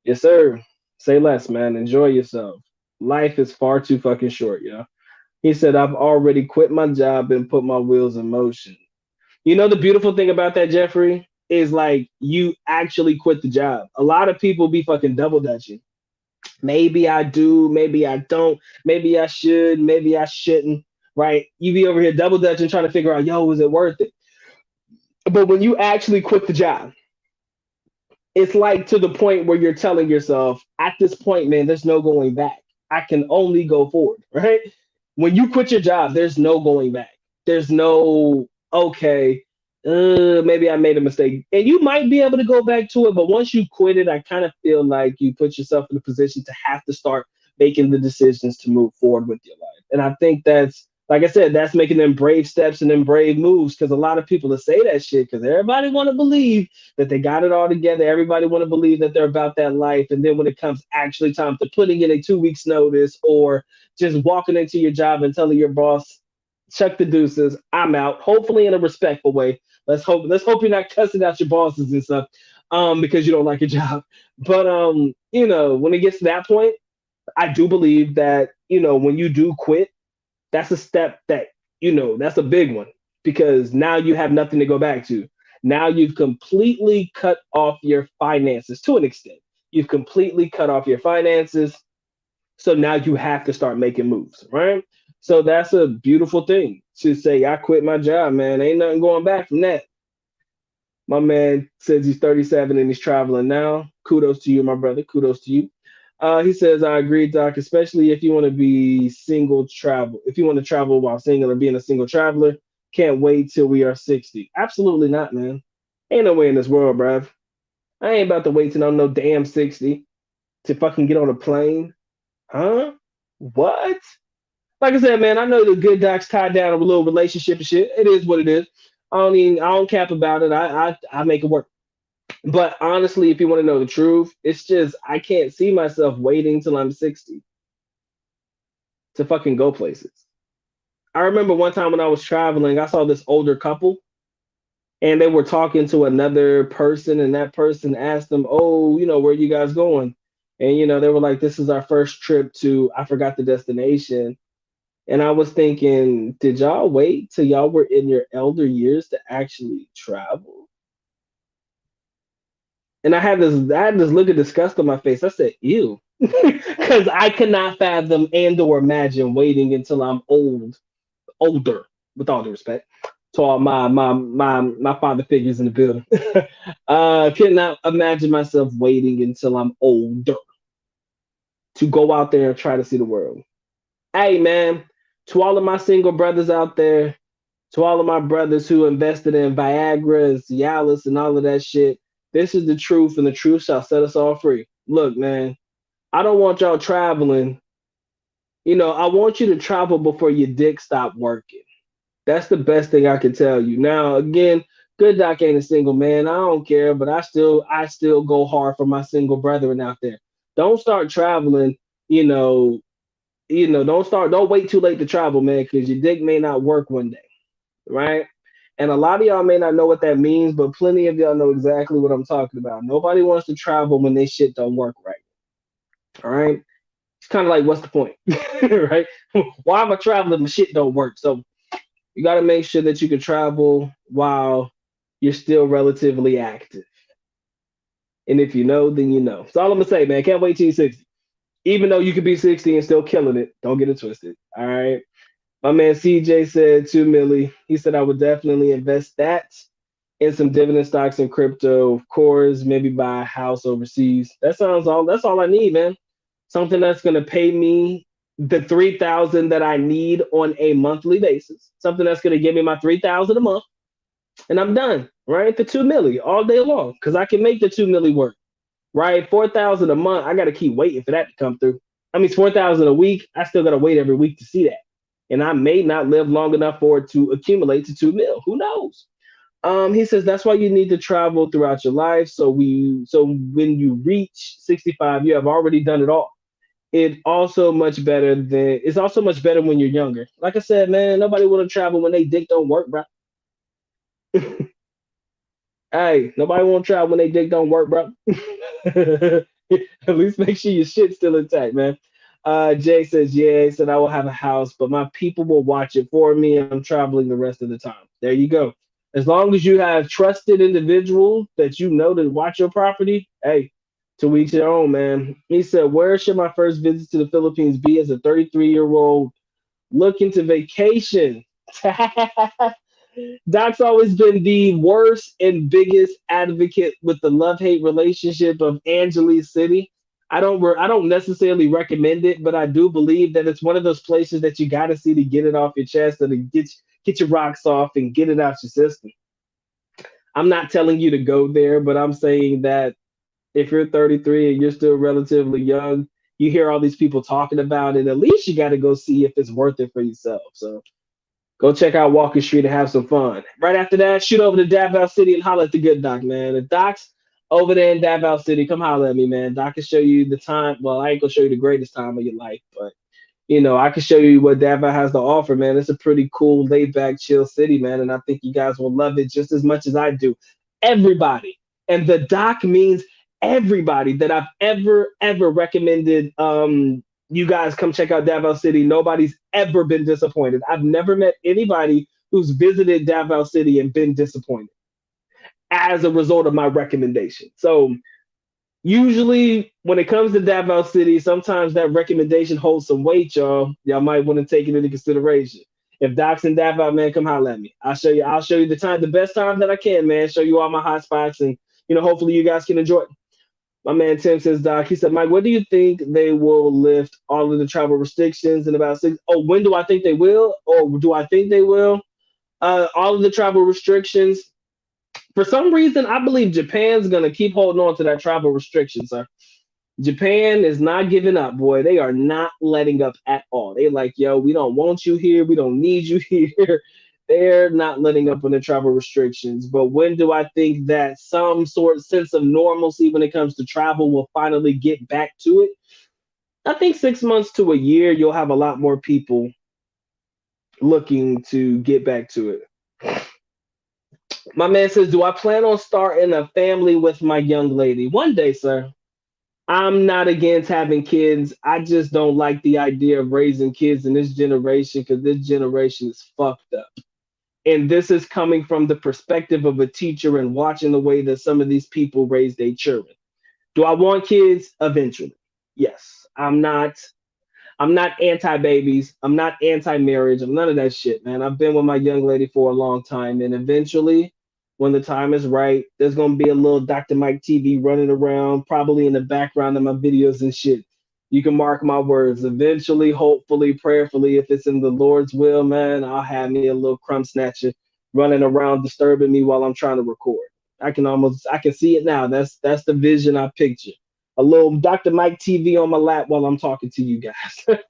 Yes, sir. Say less, man. Enjoy yourself. Life is far too fucking short, yo. He said I've already quit my job and put my wheels in motion. You know the beautiful thing about that, Jeffrey, is like you actually quit the job. A lot of people be fucking double dutching. Maybe I do, maybe I don't, maybe I should, maybe I shouldn't. Right? You be over here double dutching, trying to figure out, yo, is it worth it? But when you actually quit the job, it's like to the point where you're telling yourself, at this point, man, there's no going back. I can only go forward, right? When you quit your job, there's no going back. There's no, okay, maybe I made a mistake. And you might be able to go back to it, but once you quit it, I kind of feel like you put yourself in a position to have to start making the decisions to move forward with your life. And I think that's, like I said, that's making them brave steps and them brave moves because a lot of people that say that shit because everybody want to believe that they got it all together. Everybody want to believe that they're about that life. And then when it comes actually time to putting in a 2 weeks notice or just walking into your job and telling your boss, chuck the deuces, I'm out. Hopefully in a respectful way. Let's hope you're not cussing out your bosses and stuff because you don't like your job. But when it gets to that point, I do believe that, when you do quit, that's a step that, that's a big one because now you have nothing to go back to. Now you've completely cut off your finances to an extent. You've completely cut off your finances. So now you have to start making moves, right? So that's a beautiful thing to say, I quit my job, man. Ain't nothing going back from that. My man says he's 37 and he's traveling now. Kudos to you, my brother. Kudos to you. He says, I agree, Doc, especially if you want to be single travel. If you want to travel while single or being a single traveler, can't wait till we are 60. Absolutely not, man. Ain't no way in this world, bruv. I ain't about to wait till I'm no damn 60 to fucking get on a plane. Huh? What? Like I said, man, I know the good Doc's tied down a little relationship and shit. It is what it is. I don't cap about it. I make it work. But honestly, if you want to know the truth, it's just I can't see myself waiting till I'm 60 to fucking go places. I remember one time when I was traveling, I saw this older couple and they were talking to another person, and that person asked them, "Oh, where are you guys going?" And they were like, "This is our first trip to," I forgot the destination. And I was thinking, did y'all wait till y'all were in your elder years to actually travel? And I had this look of disgust on my face. I said, ew. Because I cannot fathom and or imagine waiting until I'm older, with all due respect to all my father figures in the building. Cannot imagine myself waiting until I'm older to go out there and try to see the world. Hey man, to all of my single brothers out there, to all of my brothers who invested in Viagra and Cialis and all of that shit, this is the truth, and the truth shall set us all free. Look, man, I don't want y'all traveling. I want you to travel before your dick stop working. That's the best thing I can tell you. Now, again, good Doc ain't a single man. I don't care, but I still go hard for my single brethren out there. Don't start traveling, you know, don't wait too late to travel, man, because your dick may not work one day, right? And a lot of y'all may not know what that means, but plenty of y'all know exactly what I'm talking about. Nobody wants to travel when they shit don't work right. All right. It's kind of like, what's the point? Right? Why am I traveling if my shit don't work? So you got to make sure that you can travel while you're still relatively active. And if you know, then you know. That's all I'm gonna say, man. Can't wait till you're 60. Even though you could be 60 and still killing it, don't get it twisted. All right. My man CJ said 2 milli. He said I would definitely invest that and some dividend stocks and crypto, of course, maybe buy a house overseas. That's all I need, man. Something that's gonna pay me the 3,000 that I need on a monthly basis. Something that's gonna give me my 3,000 a month, and I'm done. Right, the 2 milli all day long, because I can make the 2 milli work. Right, 4,000 a month. I gotta keep waiting for that to come through. I mean, 4,000 a week. I still gotta wait every week to see that, and I may not live long enough for it to accumulate to 2 mil. Who knows? He says that's why you need to travel throughout your life. So when you reach 65, you have already done it all. It's also much better when you're younger. Like I said, man, nobody want to travel when they dick don't work, bro. Hey, nobody want to travel when they dick don't work, bro. At least make sure your shit's still intact, man. Jay says, yeah, he said I will have a house, but my people will watch it for me. I'm traveling the rest of the time. There you go. As long as you have trusted individuals that you know to watch your property, hey, to each their own, man. He said, where should my first visit to the Philippines be as a 33-year-old looking to vacation? Doc's always been the worst and biggest advocate with the love-hate relationship of Angeles City. I don't necessarily recommend it, but I do believe that it's one of those places that you got to see to get it off your chest and to get your rocks off and get it out your system. I'm not telling you to go there, but I'm saying that if you're 33 and you're still relatively young, you hear all these people talking about it. At least you got to go see if it's worth it for yourself. So go check out Walker Street and have some fun. Right after that, shoot over to Davao City and holler at the good doc, man. The doc's over there in Davao City. Come holler at me, man. Doc can show you the time. Well, I ain't gonna show you the greatest time of your life, but I can show you what Davao has to offer, man. It's a pretty cool, laid back, chill city, man. And I think you guys will love it just as much as I do. Everybody. And the doc means everybody that I've ever recommended you guys come check out Davao City. Nobody's ever been disappointed. I've never met anybody who's visited Davao City and been disappointed as a result of my recommendation. So usually when it comes to Davao City, sometimes that recommendation holds some weight, y'all. Y'all might want to take it into consideration. If Doc's in Davao, man, come holler at me. I'll show you the best time that I can, man. Show you all my hot spots, and hopefully you guys can enjoy it. My man Tim says, Doc, he said, Mike, what do you think they will lift all of the travel restrictions in about six? Oh, when do I think they will? Or do I think they will? All of the travel restrictions. For some reason, I believe Japan's gonna keep holding on to that travel restriction, sir. Japan is not giving up, boy. They are not letting up at all. They like, yo, we don't want you here. We don't need you here. They're not letting up on the travel restrictions. But when do I think that some sort of sense of normalcy when it comes to travel will finally get back to it? I think 6 months to a year, you'll have a lot more people looking to get back to it. My man says, do I plan on starting a family with my young lady? One day, sir. I'm not against having kids. I just don't like the idea of raising kids in this generation because this generation is fucked up. And this is coming from the perspective of a teacher and watching the way that some of these people raise their children. Do I want kids? Eventually. Yes. I'm not anti-babies. I'm not anti-marriage. I'm none of that shit, man. I've been with my young lady for a long time, and eventually, when the time is right, there's gonna be a little Dr. Mike TV running around, probably in the background of my videos and shit. You can mark my words. Eventually, hopefully, prayerfully, if it's in the Lord's will, man, I'll have me a little crumb snatcher running around disturbing me while I'm trying to record. I can see it now. That's the vision I picture, a little Dr. Mike TV on my lap while I'm talking to you guys.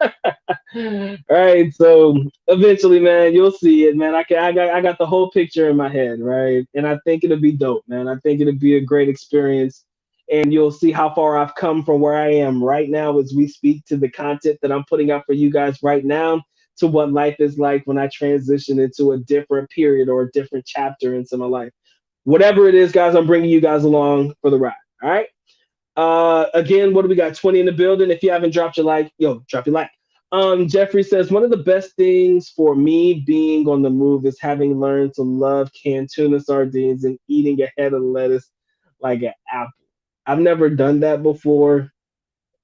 All right, so eventually, man, you'll see it, man. I got the whole picture in my head, right? And I think it'll be dope, man. I think it'll be a great experience, and you'll see how far I've come from where I am right now as we speak to the content that I'm putting out for you guys right now to what life is like when I transition into a different period or a different chapter into my life. Whatever it is, guys, I'm bringing you guys along for the ride. All right. Again, what do we got? 20 in the building. If you haven't dropped your like, yo, drop your like. Jeffrey says one of the best things for me being on the move is having learned to love canned tuna sardines and eating a head of lettuce like an apple. I've never done that before.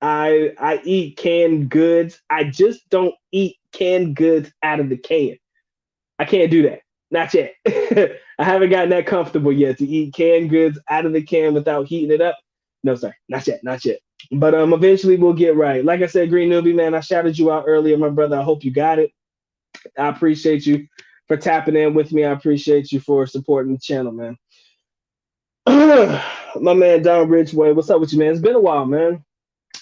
I eat canned goods. I just don't eat canned goods out of the can. I can't do that. Not yet. I haven't gotten that comfortable yet to eat canned goods out of the can without heating it up. No, sir, not yet, not yet. But eventually we'll get right. Like I said, Green Newbie, man, I shouted you out earlier, my brother. I hope you got it. I appreciate you for tapping in with me. I appreciate you for supporting the channel, man. My man Don Ridgeway, what's up with you, man? It's been a while, man.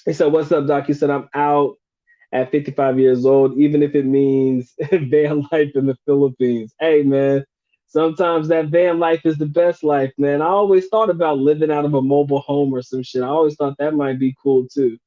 He said, "What's up, Doc?" He said, "I'm out at 55 years old, even if it means van life in the Philippines." Hey, man, sometimes that van life is the best life, man. I always thought about living out of a mobile home or some shit. I always thought that might be cool too,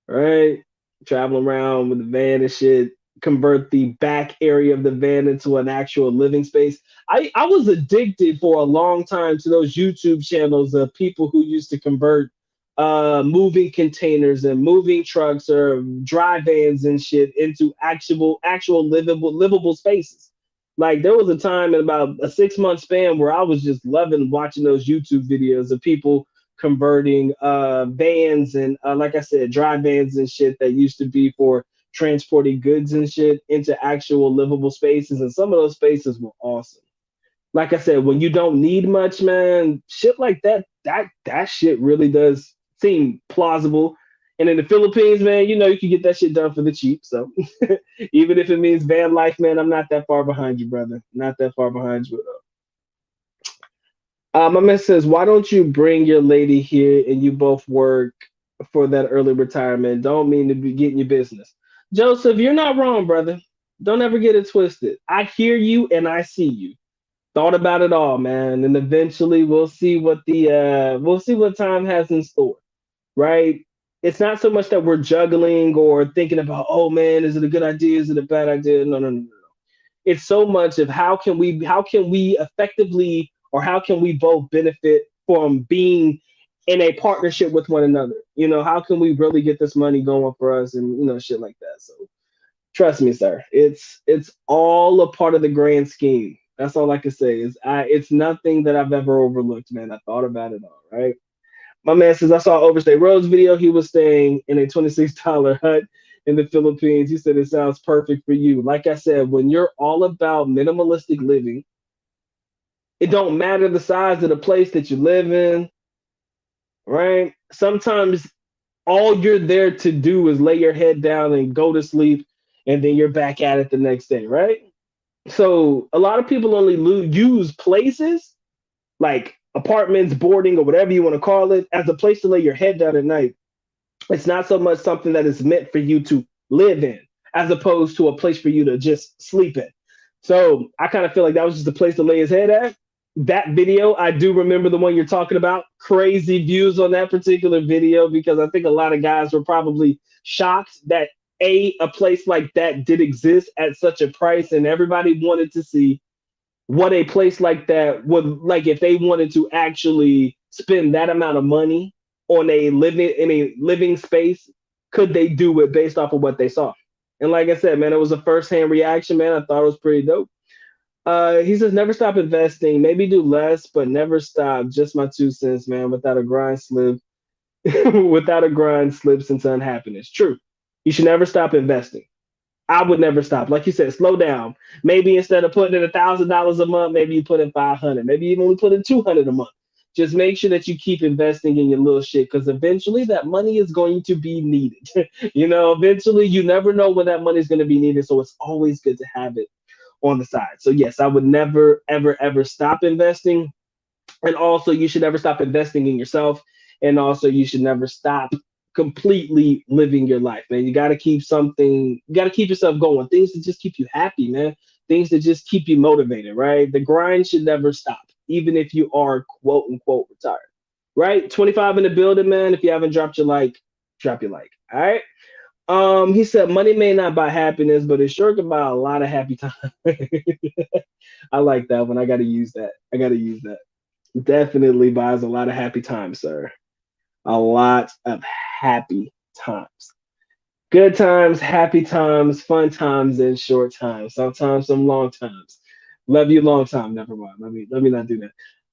right? Traveling around with the van and shit, convert the back area of the van into an actual living space. I was addicted for a long time to those YouTube channels of people who used to convert moving containers and moving trucks or dry vans and shit into actual livable spaces. Like there was a time in about a 6 month span where I was just loving watching those YouTube videos of people converting vans and like I said, dry vans and shit that used to be for transporting goods and shit into actual livable spaces. And some of those spaces were awesome. Like I said, when you don't need much, man, shit like that shit really does seem plausible. And in the Philippines, man, you know you can get that shit done for the cheap. So even if it means van life, man, I'm not that far behind you, brother. Not that far behind you. My man says, "Why don't you bring your lady here and you both work for that early retirement? Don't mean to be getting your business." Joseph, you're not wrong, brother. Don't ever get it twisted. I hear you and I see you. Thought about it all, man, and eventually we'll see what time has in store, right? It's not so much that we're juggling or thinking about, oh man, is it a good idea? Is it a bad idea? No, no, no, no. It's so much of how can we effectively or how can we both benefit from being in a partnership with one another. How can we really get this money going for us and shit like that. So trust me, sir, it's all a part of the grand scheme. That's all I can say. It's nothing that I've ever overlooked, man. I thought about it all, right? My man says, "I saw Overstay Roads video. He was staying in a $26 hut in the Philippines. He said it sounds perfect for you." Like I said, when you're all about minimalistic living, it don't matter the size of the place that you live in, right? Sometimes all you're there to do is lay your head down and go to sleep, and then you're back at it the next day, right? So a lot of people only use places like apartments, boarding, or whatever you want to call it, as a place to lay your head down at night. It's not so much something that is meant for you to live in, as opposed to a place for you to just sleep in. So I kind of feel like that was just a place to lay his head at. That video, I do remember the one you're talking about. Crazy views on that particular video because I think a lot of guys were probably shocked that a place like that did exist at such a price, and everybody wanted to see what a place like that would like if they wanted to actually spend that amount of money on a living space. Could they do it based off of what they saw? And like I said, man, it was a first hand reaction, man. I thought it was pretty dope. He says, "Never stop investing. Maybe do less, but never stop." Just my 2 cents, man. Without a grind slip, without a grind slips into unhappiness. True. You should never stop investing. I would never stop. Like you said, slow down. Maybe instead of putting in $1,000 a month, maybe you put in 500. Maybe you only put in 200 a month. Just make sure that you keep investing in your little shit because eventually that money is going to be needed. Eventually you never know when that money is going to be needed. So it's always good to have it on the side. So yes, I would never, ever, ever stop investing. And also, you should never stop investing in yourself. And also, you should never stop completely living your life, man. You got to keep yourself going. Things that just keep you happy, man. Things that just keep you motivated, right? The grind should never stop, even if you are quote unquote retired, right? 25 in the building, man. If you haven't dropped your like, drop your like. All right. He said money may not buy happiness, but it sure can buy a lot of happy time. I like that one. I gotta use that. I gotta use that. Definitely buys a lot of happy times, sir. A lot of happy times. Good times, happy times, fun times, and short times. Sometimes some long times. Love you long time. Never mind. Let me not do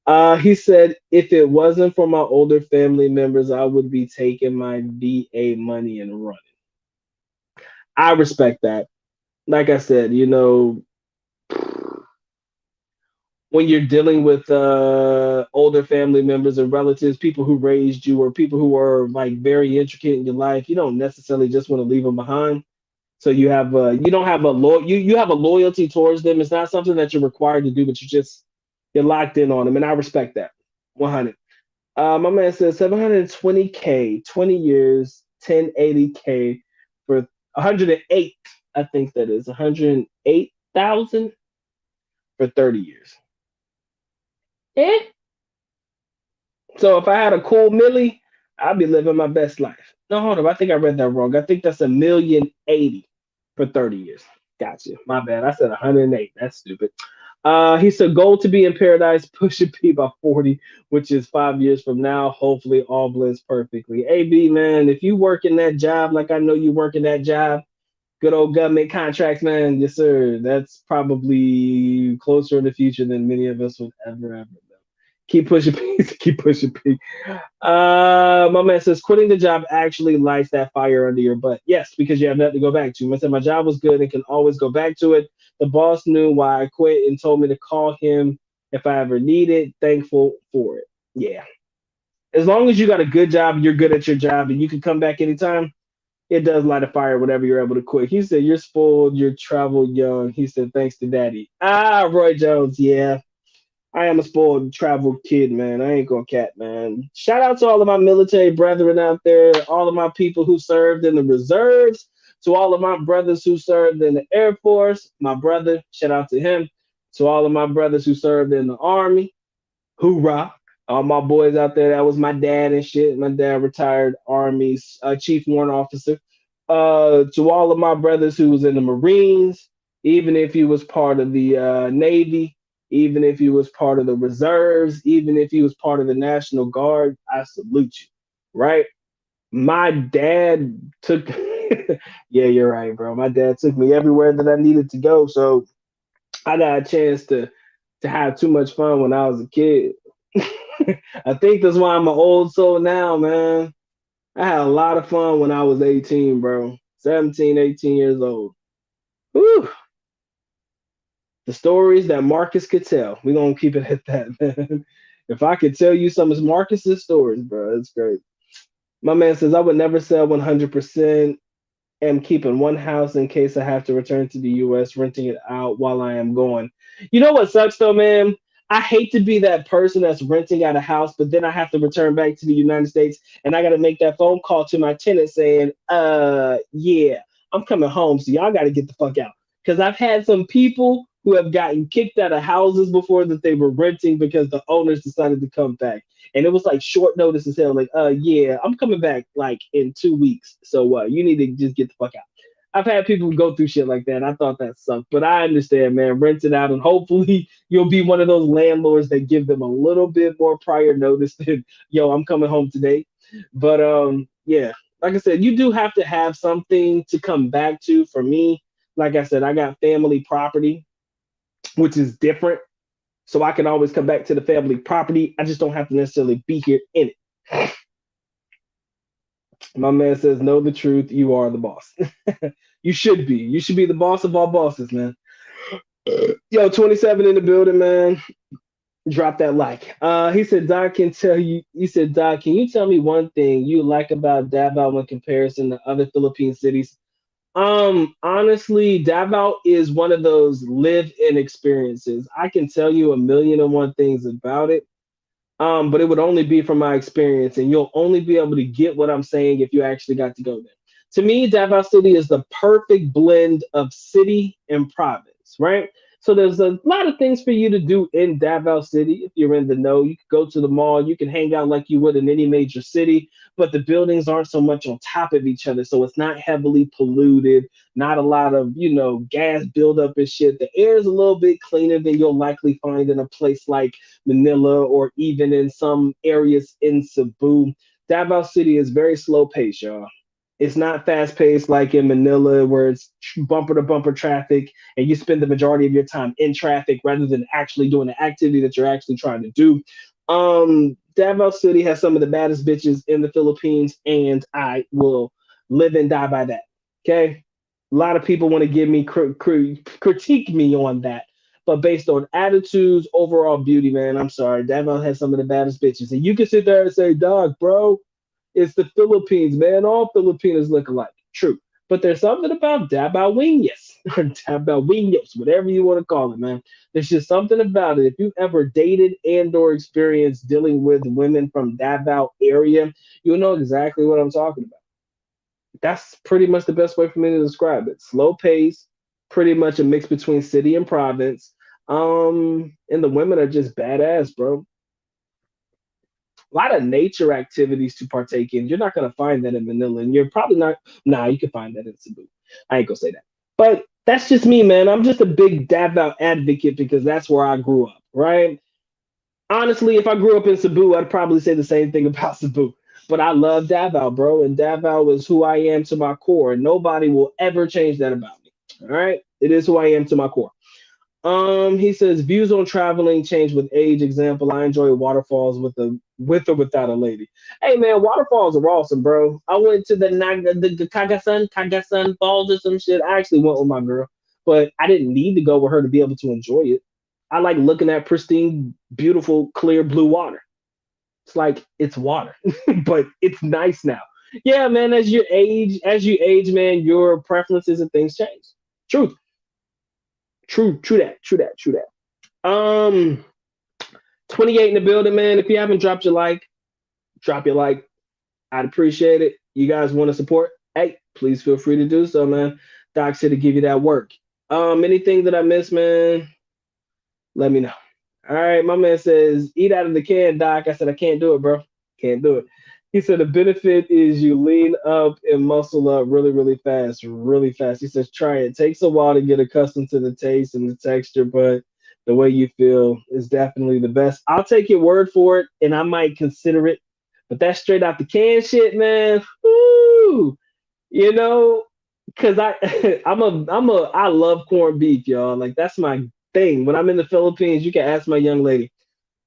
that. He said, if it wasn't for my older family members, I would be taking my VA money and running. I respect that. Like I said, when you're dealing with older family members and relatives, people who raised you or people who are like very intricate in your life, you don't necessarily just want to leave them behind. So you don't have a you have a loyalty towards them. It's not something that you're required to do, but you're locked in on them, and I respect that. 100. My man says 720K, 20 years, 1080K for 108. I think that is 108,000 for 30 years. Eh? So if I had a cool millie, I'd be living my best life. No, hold up. I think I read that wrong. I think that's 1,080,000 for 30 years. Gotcha. My bad. I said 108. That's stupid. He said goal to be in paradise, push it be by 40, which is 5 years from now. Hopefully all blends perfectly. AB man, if you work in that job like I know you work in that job, good old government contracts, man. Yes, sir. That's probably closer in the future than many of us would ever know. Keep pushing P. Keep pushing P. My man says quitting the job actually lights that fire under your butt. Yes, because you have nothing to go back to. I said my job was good and can always go back to it. The boss knew why I quit and told me to call him if I ever need it. Thankful for it. Yeah. As long as you got a good job, you're good at your job, and you can come back anytime, it does light a fire whenever you're able to quit. He said, you're spoiled, you're traveled young. He said, thanks to daddy. Roy Jones, yeah. I am a spoiled traveled kid, man. I ain't gonna cat, man. Shout out to all of my military brethren out there, all of my people who served in the reserves, to all of my brothers who served in the Air Force. My brother, shout out to him. To all of my brothers who served in the Army, hoorah. All my boys out there, that was my dad and shit. My dad retired Army Chief Warrant Officer. To all of my brothers who was in the Marines, even if he was part of the Navy, even if he was part of the reserves, even if he was part of the National Guard, I salute you. Right? My dad took yeah, you're right, bro. My dad took me everywhere that I needed to go. So I got a chance to have too much fun when I was a kid. I think that's why I'm an old soul now, man. I had a lot of fun when I was 18, bro. 17, 18 years old. Whew. The stories that Marcus could tell. We're going to keep it at that, man. If I could tell you some of Marcus's stories, bro, it's great. My man says, I would never sell 100%. Am keeping one house in case I have to return to the US, renting it out while I am going. You know what sucks though, man? I hate to be that person that's renting out a house, but then I have to return back to the United States and I got to make that phone call to my tenant saying, yeah, I'm coming home. So y'all got to get the fuck out. Because I've had some people who have gotten kicked out of houses before that they were renting because the owners decided to come back and it was like short notice as hell. Like, yeah, I'm coming back like in 2 weeks, so you need to just get the fuck out. I've had people go through shit like that. And I thought that sucked, but I understand, man. Rent it out, and hopefully you'll be one of those landlords that give them a little bit more prior notice than, yo, I'm coming home today. But yeah, like I said, you do have to have something to come back to. For me, like I said, I got family property, which is different so I can always come back to the family property. I just don't have to necessarily be here in it. My man says, know the truth. You are the boss. You should be. You should be the boss of all bosses, man. Yo, 27 in the building, man. Drop that like. He said, Doc can tell you. He said, Doc, can you tell me one thing you like about Davao in comparison to other Philippine cities? Honestly, Davao is one of those live-in experiences. I can tell you a million and one things about it. But it would only be from my experience, and you'll only be able to get what I'm saying if you actually got to go there. To me, Davao City is the perfect blend of city and province, right? So there's a lot of things for you to do in Davao City if you're in the know. You could go to the mall, you can hang out like you would in any major city, but the buildings aren't so much on top of each other, so it's not heavily polluted, not a lot of, gas buildup and shit. The air is a little bit cleaner than you'll likely find in a place like Manila or even in some areas in Cebu. Davao City is very slow paced, y'all. It's not fast paced like in Manila where it's bumper to bumper traffic and you spend the majority of your time in traffic rather than actually doing the activity that you're actually trying to do. Davao City has some of the baddest bitches in the Philippines, and I will live and die by that. Okay, a lot of people want to give me critique me on that, but based on attitudes, overall beauty, man, I'm sorry, Davao has some of the baddest bitches. And you can sit there and say, dog, bro, it's the Philippines, man. All Filipinos look alike. True. But there's something about Dabawinas or Dabawinos, whatever you want to call it, man. There's just something about it. If you've ever dated and or experienced dealing with women from Davao area, you'll know exactly what I'm talking about. That's pretty much the best way for me to describe it. Slow pace, pretty much a mix between city and province. And the women are just badass, bro. A lot of nature activities to partake in. You're not gonna find that in Manila, and you're probably not. Nah, you can find that in Cebu. I ain't gonna say that, but that's just me, man. I'm just a big Davao advocate because that's where I grew up, right? Honestly, if I grew up in Cebu, I'd probably say the same thing about Cebu. But I love Davao, bro, and Davao is who I am to my core, and nobody will ever change that about me. All right, it is who I am to my core. He says views on traveling change with age. Example, I enjoy waterfalls with or without a lady. Hey man, waterfalls are awesome, bro. I went to the Kagasan Falls or some shit. I actually went with my girl, but I didn't need to go with her to be able to enjoy it. I like looking at pristine, beautiful, clear blue water. It's like it's water, but it's nice now. Yeah, man. As you age, man, your preferences and things change. Truth, true that, true that, true that. 28 in the building, man. If you haven't dropped your like, drop your like. I'd appreciate it. You guys want to support? Hey, please feel free to do so, man. Doc's here to give you that work. Anything that I missed, man, let me know. All right, my man says, eat out of the can, Doc. I said, I can't do it, bro. Can't do it. He said, the benefit is you lean up and muscle up really, really fast, really fast. He says, try it. It takes a while to get accustomed to the taste and the texture, but the way you feel is definitely the best. I'll take your word for it, and I might consider it. But that straight out the can shit, man. Woo! You know, because I love corned beef, y'all. Like that's my thing. When I'm in the Philippines, you can ask my young lady.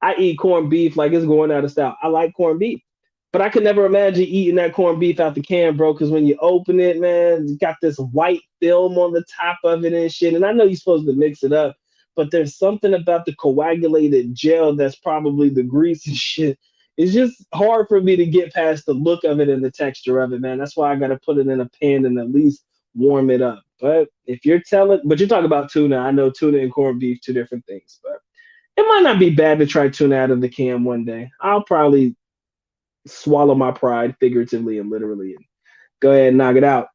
I eat corned beef like it's going out of style. I like corned beef, but I could never imagine eating that corned beef out the can, bro. Because when you open it, man, it's got this white film on the top of it and shit. And I know you're supposed to mix it up, but there's something about the coagulated gel that's probably the grease and shit. It's just hard for me to get past the look of it and the texture of it, man. That's why I got to put it in a pan and at least warm it up. But if you're telling, but you're talking about tuna, I know tuna and corned beef, two different things. But it might not be bad to try tuna out of the can one day. I'll probably swallow my pride figuratively and literally and go ahead and knock it out.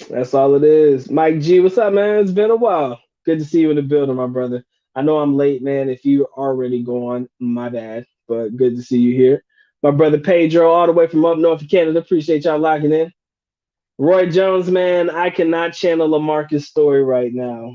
That's all it is. Mike G, what's up, man? It's been a while. Good to see you in the building, my brother. I know I'm late, man. If you're already gone, my bad, but good to see you here. My brother Pedro, all the way from up north of Canada. Appreciate y'all locking in. Roy Jones, man, I cannot channel a Marcus story right now.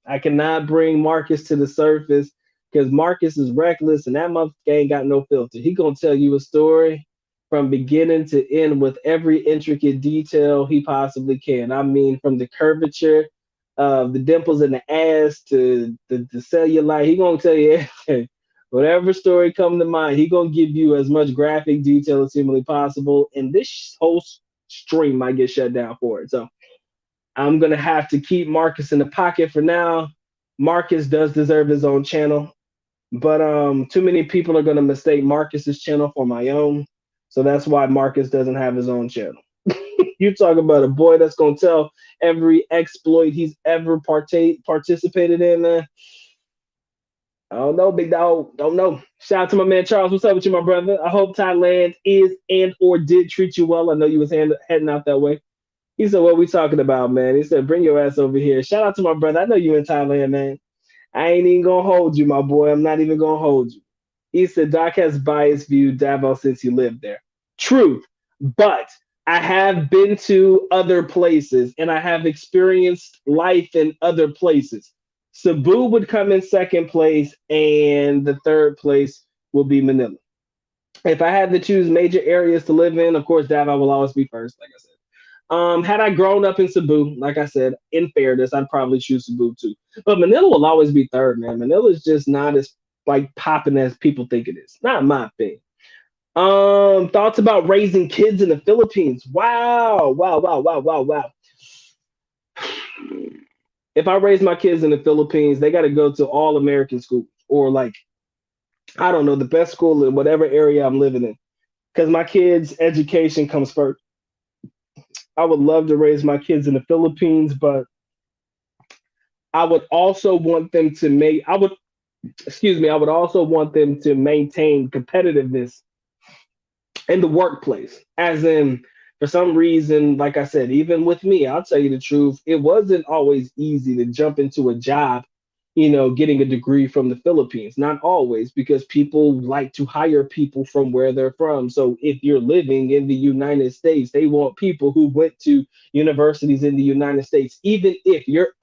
I cannot bring Marcus to the surface because Marcus is reckless and that motherfucker ain't got no filter. He gonna tell you a story from beginning to end with every intricate detail he possibly can. I mean, from the curvature of the dimples in the ass to the cellulite, he gonna tell you everything. Whatever story come to mind, he gonna give you as much graphic detail as humanly possible. And this whole stream might get shut down for it. So I'm gonna have to keep Marcus in the pocket for now. Marcus does deserve his own channel, but too many people are gonna mistake Marcus's channel for my own, so that's why Marcus doesn't have his own channel. You talk about a boy that's gonna tell every exploit he's ever participated in. I don't know, big dog. Don't know. Shout out to my man Charles. What's up with you, my brother? I hope Thailand is and or did treat you well. I know you was heading out that way. He said, what we talking about, man? He said, bring your ass over here. Shout out to my brother. I know you in Thailand, man. I ain't even gonna hold you, my boy. I'm not even gonna hold you. He said, Doc has biased view Davao since he lived there. Truth. But I have been to other places and I have experienced life in other places. Cebu would come in second place, and the third place will be Manila. If I had to choose major areas to live in, of course, Davao will always be first, like I said. Had I grown up in Cebu, like I said, in fairness, I'd probably choose Cebu too. But Manila will always be third, man. Manila is just not as like popping as people think it is. Not my thing. Thoughts about raising kids in the Philippines? Wow, wow, wow, wow, wow, wow. If I raise my kids in the Philippines, they got to go to all American schools or like I don't know the best school in whatever area I'm living in because my kids' education comes first. I would love to raise my kids in the Philippines, but I would also want them to make. I would excuse me. I would also want them to maintain competitiveness in the workplace. As in, for some reason, like I said, even with me, I'll tell you the truth, it wasn't always easy to jump into a job, getting a degree from the Philippines. Not always, because people like to hire people from where they're from. So if you're living in the United States, they want people who went to universities in the United States, even if your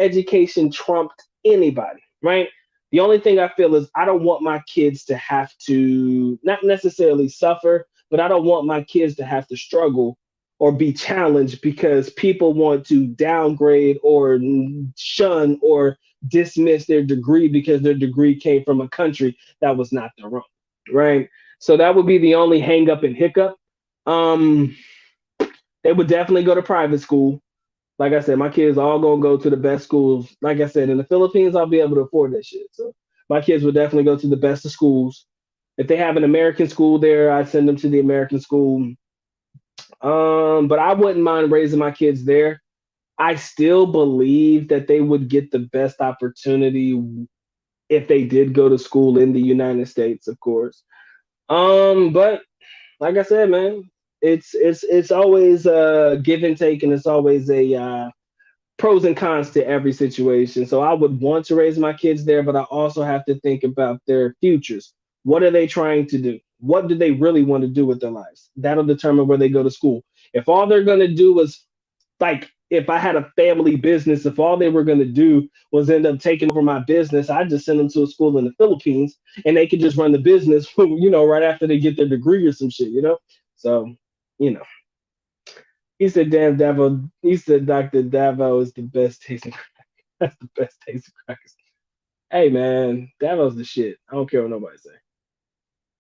education trumped anybody, right? The only thing I feel is I don't want my kids to have to not necessarily suffer, but I don't want my kids to have to struggle or be challenged because people want to downgrade or shun or dismiss their degree because their degree came from a country that was not their own, right? So that would be the only hang up and hiccup. Um, they would definitely go to private school. Like I said, my kids all gonna go to the best schools. Like I said, in the Philippines, I'll be able to afford that shit. So my kids would definitely go to the best of schools. If they have an American school there, I'd send them to the American school. But I wouldn't mind raising my kids there. I still believe that they would get the best opportunity if they did go to school in the United States, of course. But like I said, man, it's always a give and take, and it's always a pros and cons to every situation. So I would want to raise my kids there, but I also have to think about their futures. What are they trying to do? What do they really want to do with their lives? That'll determine where they go to school. If all they're going to do is like, if I had a family business, if all they were going to do was end up taking over my business, I'd just send them to a school in the Philippines and they could just run the business, right after they get their degree or some shit. So, you know, he said, "Damn, Davo." He said, "Dr. Davo is the best tasting. That's the best tasting crackers." Hey, man, Davo's the shit. I don't care what nobody say.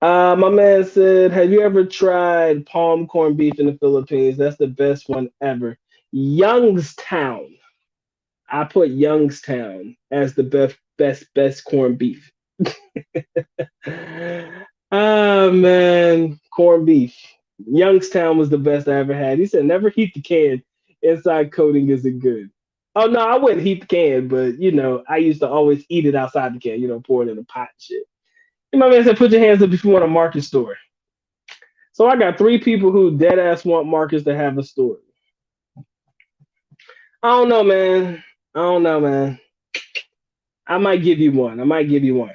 My man said, "Have you ever tried palm corned beef in the Philippines? That's the best one ever." Youngstown. I put Youngstown as the best corned beef. Oh man, corned beef. Youngstown was the best I ever had. He said, "Never heat the can. Inside coating isn't good." Oh no, I wouldn't heat the can, but I used to always eat it outside the can. Pour it in a pot and shit. And my man said, "Put your hands up if you want a Marcus story." So I got three people who dead ass want Marcus to have a story. I don't know, man. I don't know, man. I might give you one. I might give you one.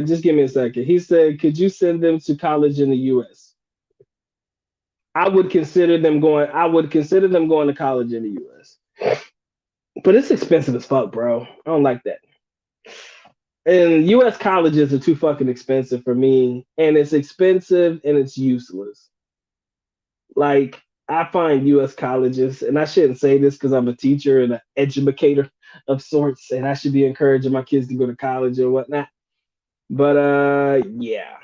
Just give me a second. He said, "Could you send them to college in the U.S.?" I would consider them going to college in the US. But it's expensive as fuck, bro. I don't like that. And US colleges are too fucking expensive for me. And it's expensive and it's useless. Like, I find US colleges, and I shouldn't say this because I'm a teacher and an educator of sorts, and I should be encouraging my kids to go to college or whatnot. But yeah.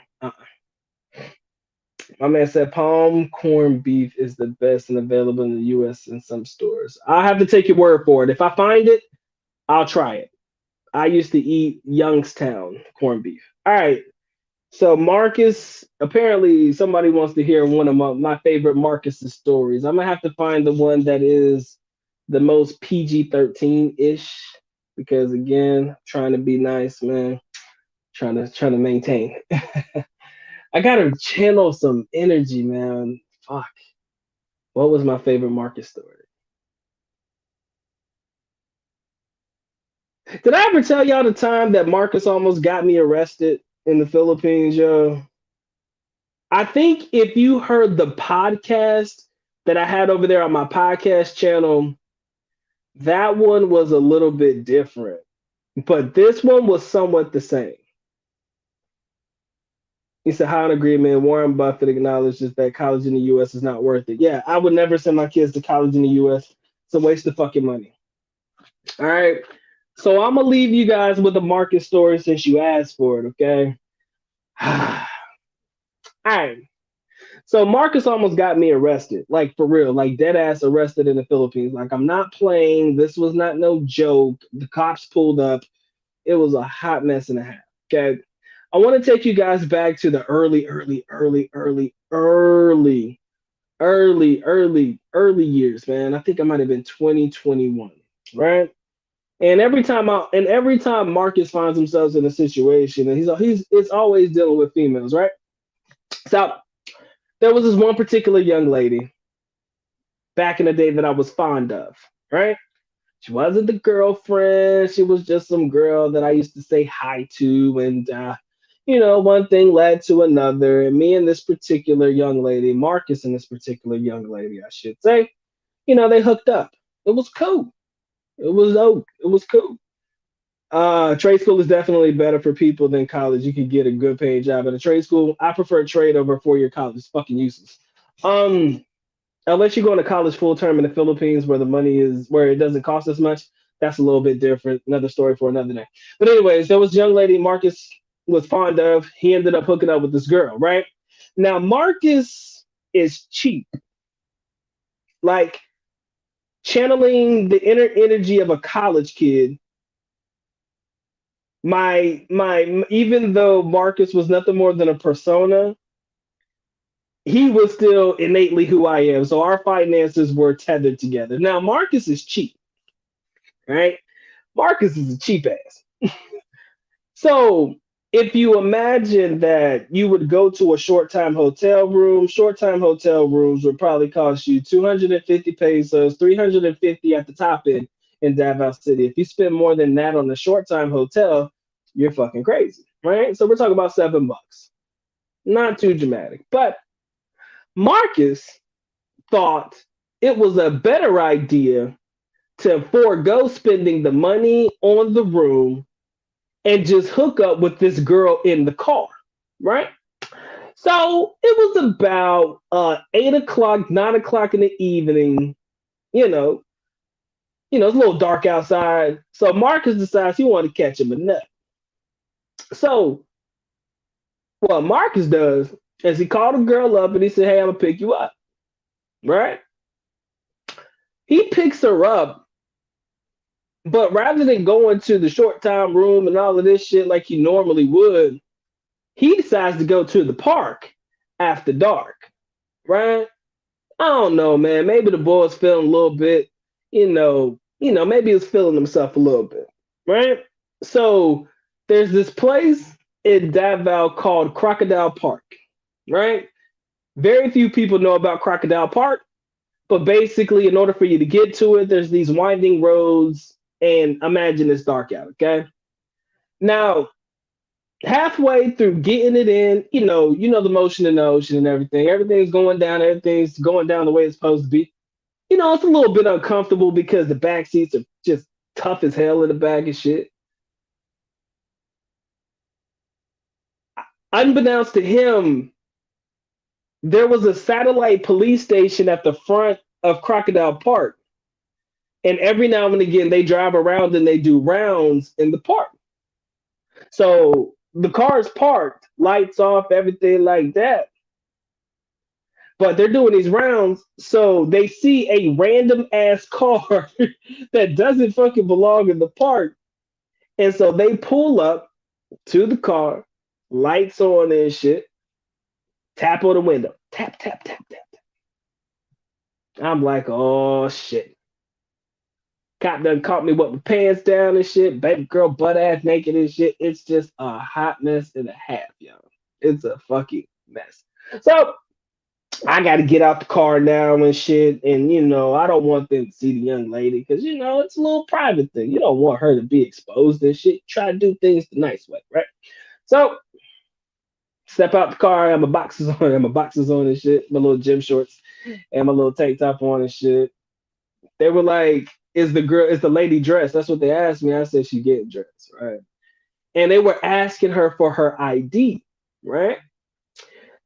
My man said palm corned beef is the best and available in the US in some stores. I'll have to take your word for it. If I find it, I'll try it. I used to eat Youngstown corned beef. All right. So Marcus, apparently somebody wants to hear one of my favorite Marcus's stories. I'm gonna have to find the one that is the most PG-13 ish because again, trying to be nice, man. Trying to maintain. I gotta channel some energy, man. Fuck. What was my favorite Marcus story? Did I ever tell y'all the time that Marcus almost got me arrested in the Philippines, yo? I think if you heard the podcast that I had over there on my podcast channel, that one was a little bit different. But this one was somewhat the same. He said, "How an agreement. Warren Buffett acknowledges that college in the US is not worth it." Yeah, I would never send my kids to college in the US. It's a waste of fucking money. All right. So I'm gonna leave you guys with a market story since you asked for it, okay? All right. So Marcus almost got me arrested, like for real, like dead ass arrested in the Philippines. Like I'm not playing. This was not no joke. The cops pulled up. It was a hot mess and a half. Okay. I want to take you guys back to the early years, man. I think I might have been 2021, right? And every time Marcus finds himself in a situation, and he's it's always dealing with females, right? So there was this one particular young lady back in the day that I was fond of, right? She wasn't the girlfriend. She was just some girl that I used to say hi to. And, one thing led to another. And me and this particular young lady, Marcus and this particular young lady, I should say, they hooked up. It was cool. It was cool. Trade school is definitely better for people than college. You can get a good paying job at a trade school. I prefer trade over a 4-year college. It's fucking useless. Um, Unless you're going to college full term in the Philippines where it doesn't cost as much, that's a little bit different. Another story for another day. But anyways, there was a young lady Marcus was fond of. He ended up hooking up with this girl, right? Now Marcus is cheap, like channeling the inner energy of a college kid. My even though Marcus was nothing more than a persona, he was still innately who I am. So our finances were tethered together. Now Marcus is cheap, right? Marcus is a cheap ass. So if you imagine that you would go to a short time hotel rooms would probably cost you 250 pesos, 350 at the top end in Davao City. If you spend more than that on a short time hotel, you're fucking crazy, right? So we're talking about $7. Not too dramatic. But Marcus thought it was a better idea to forego spending the money on the room and just hook up with this girl in the car, right? So it was about 8 o'clock, 9 o'clock in the evening. You know, it's a little dark outside. So Marcus decides he wanted to catch him a nut. So what Marcus does is he called the girl up and he said, "Hey, I'm gonna pick you up." Right? He picks her up, but rather than going to the short time room and all of this shit like he normally would, he decides to go to the park after dark, right? I don't know, man. Maybe the boy's feeling a little bit, maybe he's feeling himself a little bit, right? So there's this place in Davao called Crocodile Park, right? Very few people know about Crocodile Park, but basically, in order for you to get to it, there's these winding roads, and imagine it's dark out, okay? Now, halfway through getting it in, the motion in the ocean and everything. Everything's going down the way it's supposed to be. It's a little bit uncomfortable because the back seats are just tough as hell in the back and shit. Unbeknownst to him, there was a satellite police station at the front of Crocodile Park. And every now and again, they drive around and they do rounds in the park. So the car is parked, lights off, everything like that. But they're doing these rounds, so they see a random ass car that doesn't fucking belong in the park. And so they pull up to the car, lights on and shit, tap on the window. Tap, tap, tap, tap, tap. I'm like, oh shit. Cop done caught me with my pants down and shit. Baby girl butt ass naked and shit. It's just a hot mess and a half, yo. It's a fucking mess. So I got to get out the car now and shit. And, I don't want them to see the young lady because, it's a little private thing. You don't want her to be exposed and shit. Try to do things the nice way, right? So, step out the car. I have my boxes on. I have my boxes on and shit. My little gym shorts and my little tank top on and shit. They were like, is the lady dressed? That's what they asked me. I said, she getting dressed, right? And they were asking her for her ID, right?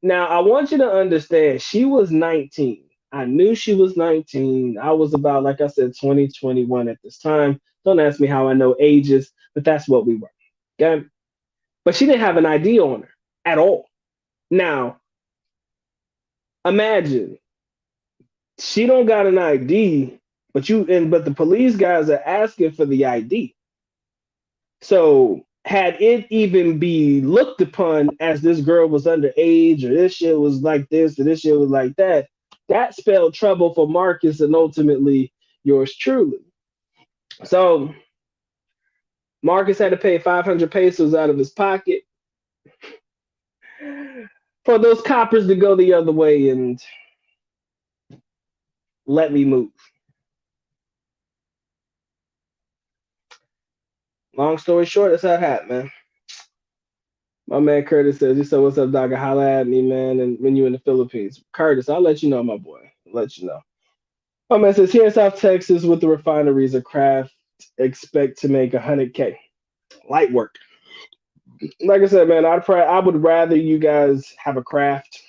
Now, I want you to understand, she was 19. I knew she was 19. I was about, like I said, 2021 at this time. Don't ask me how I know ages, but that's what we were. Okay. But she didn't have an ID on her at all. Now, Imagine she don't got an ID, but the police guys are asking for the ID. So had it even be looked upon as this girl was underage or this shit was like this or this shit was like that spelled trouble for Marcus and ultimately yours truly. So Marcus had to pay 500 pesos out of his pocket for those coppers to go the other way and let me move. Long story short, that's how it happened, man. My man Curtis says, he said, "What's up, Doc? Holla at me, man. And when you in the Philippines, Curtis, I'll let you know, my boy. I'll let you know." My man says, "Here in South Texas, with the refineries of craft, expect to make 100K. Light work." Like I said, man, I would rather you guys have a craft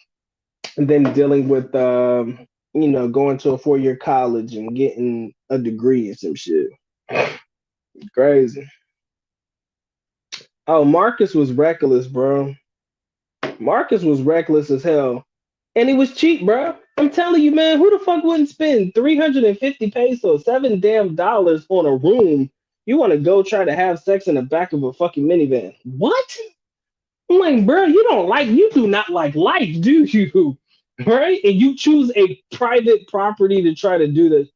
than dealing with going to a 4 year college and getting a degree and some shit. Crazy. Oh, Marcus was reckless, bro. Marcus was reckless as hell. And he was cheap, bro. I'm telling you, man, who the fuck wouldn't spend 350 pesos, $7 on a room? You want to go try to have sex in the back of a fucking minivan? What? I'm like, bro, you do not like life, do you? Right? And you choose a private property to try to do this.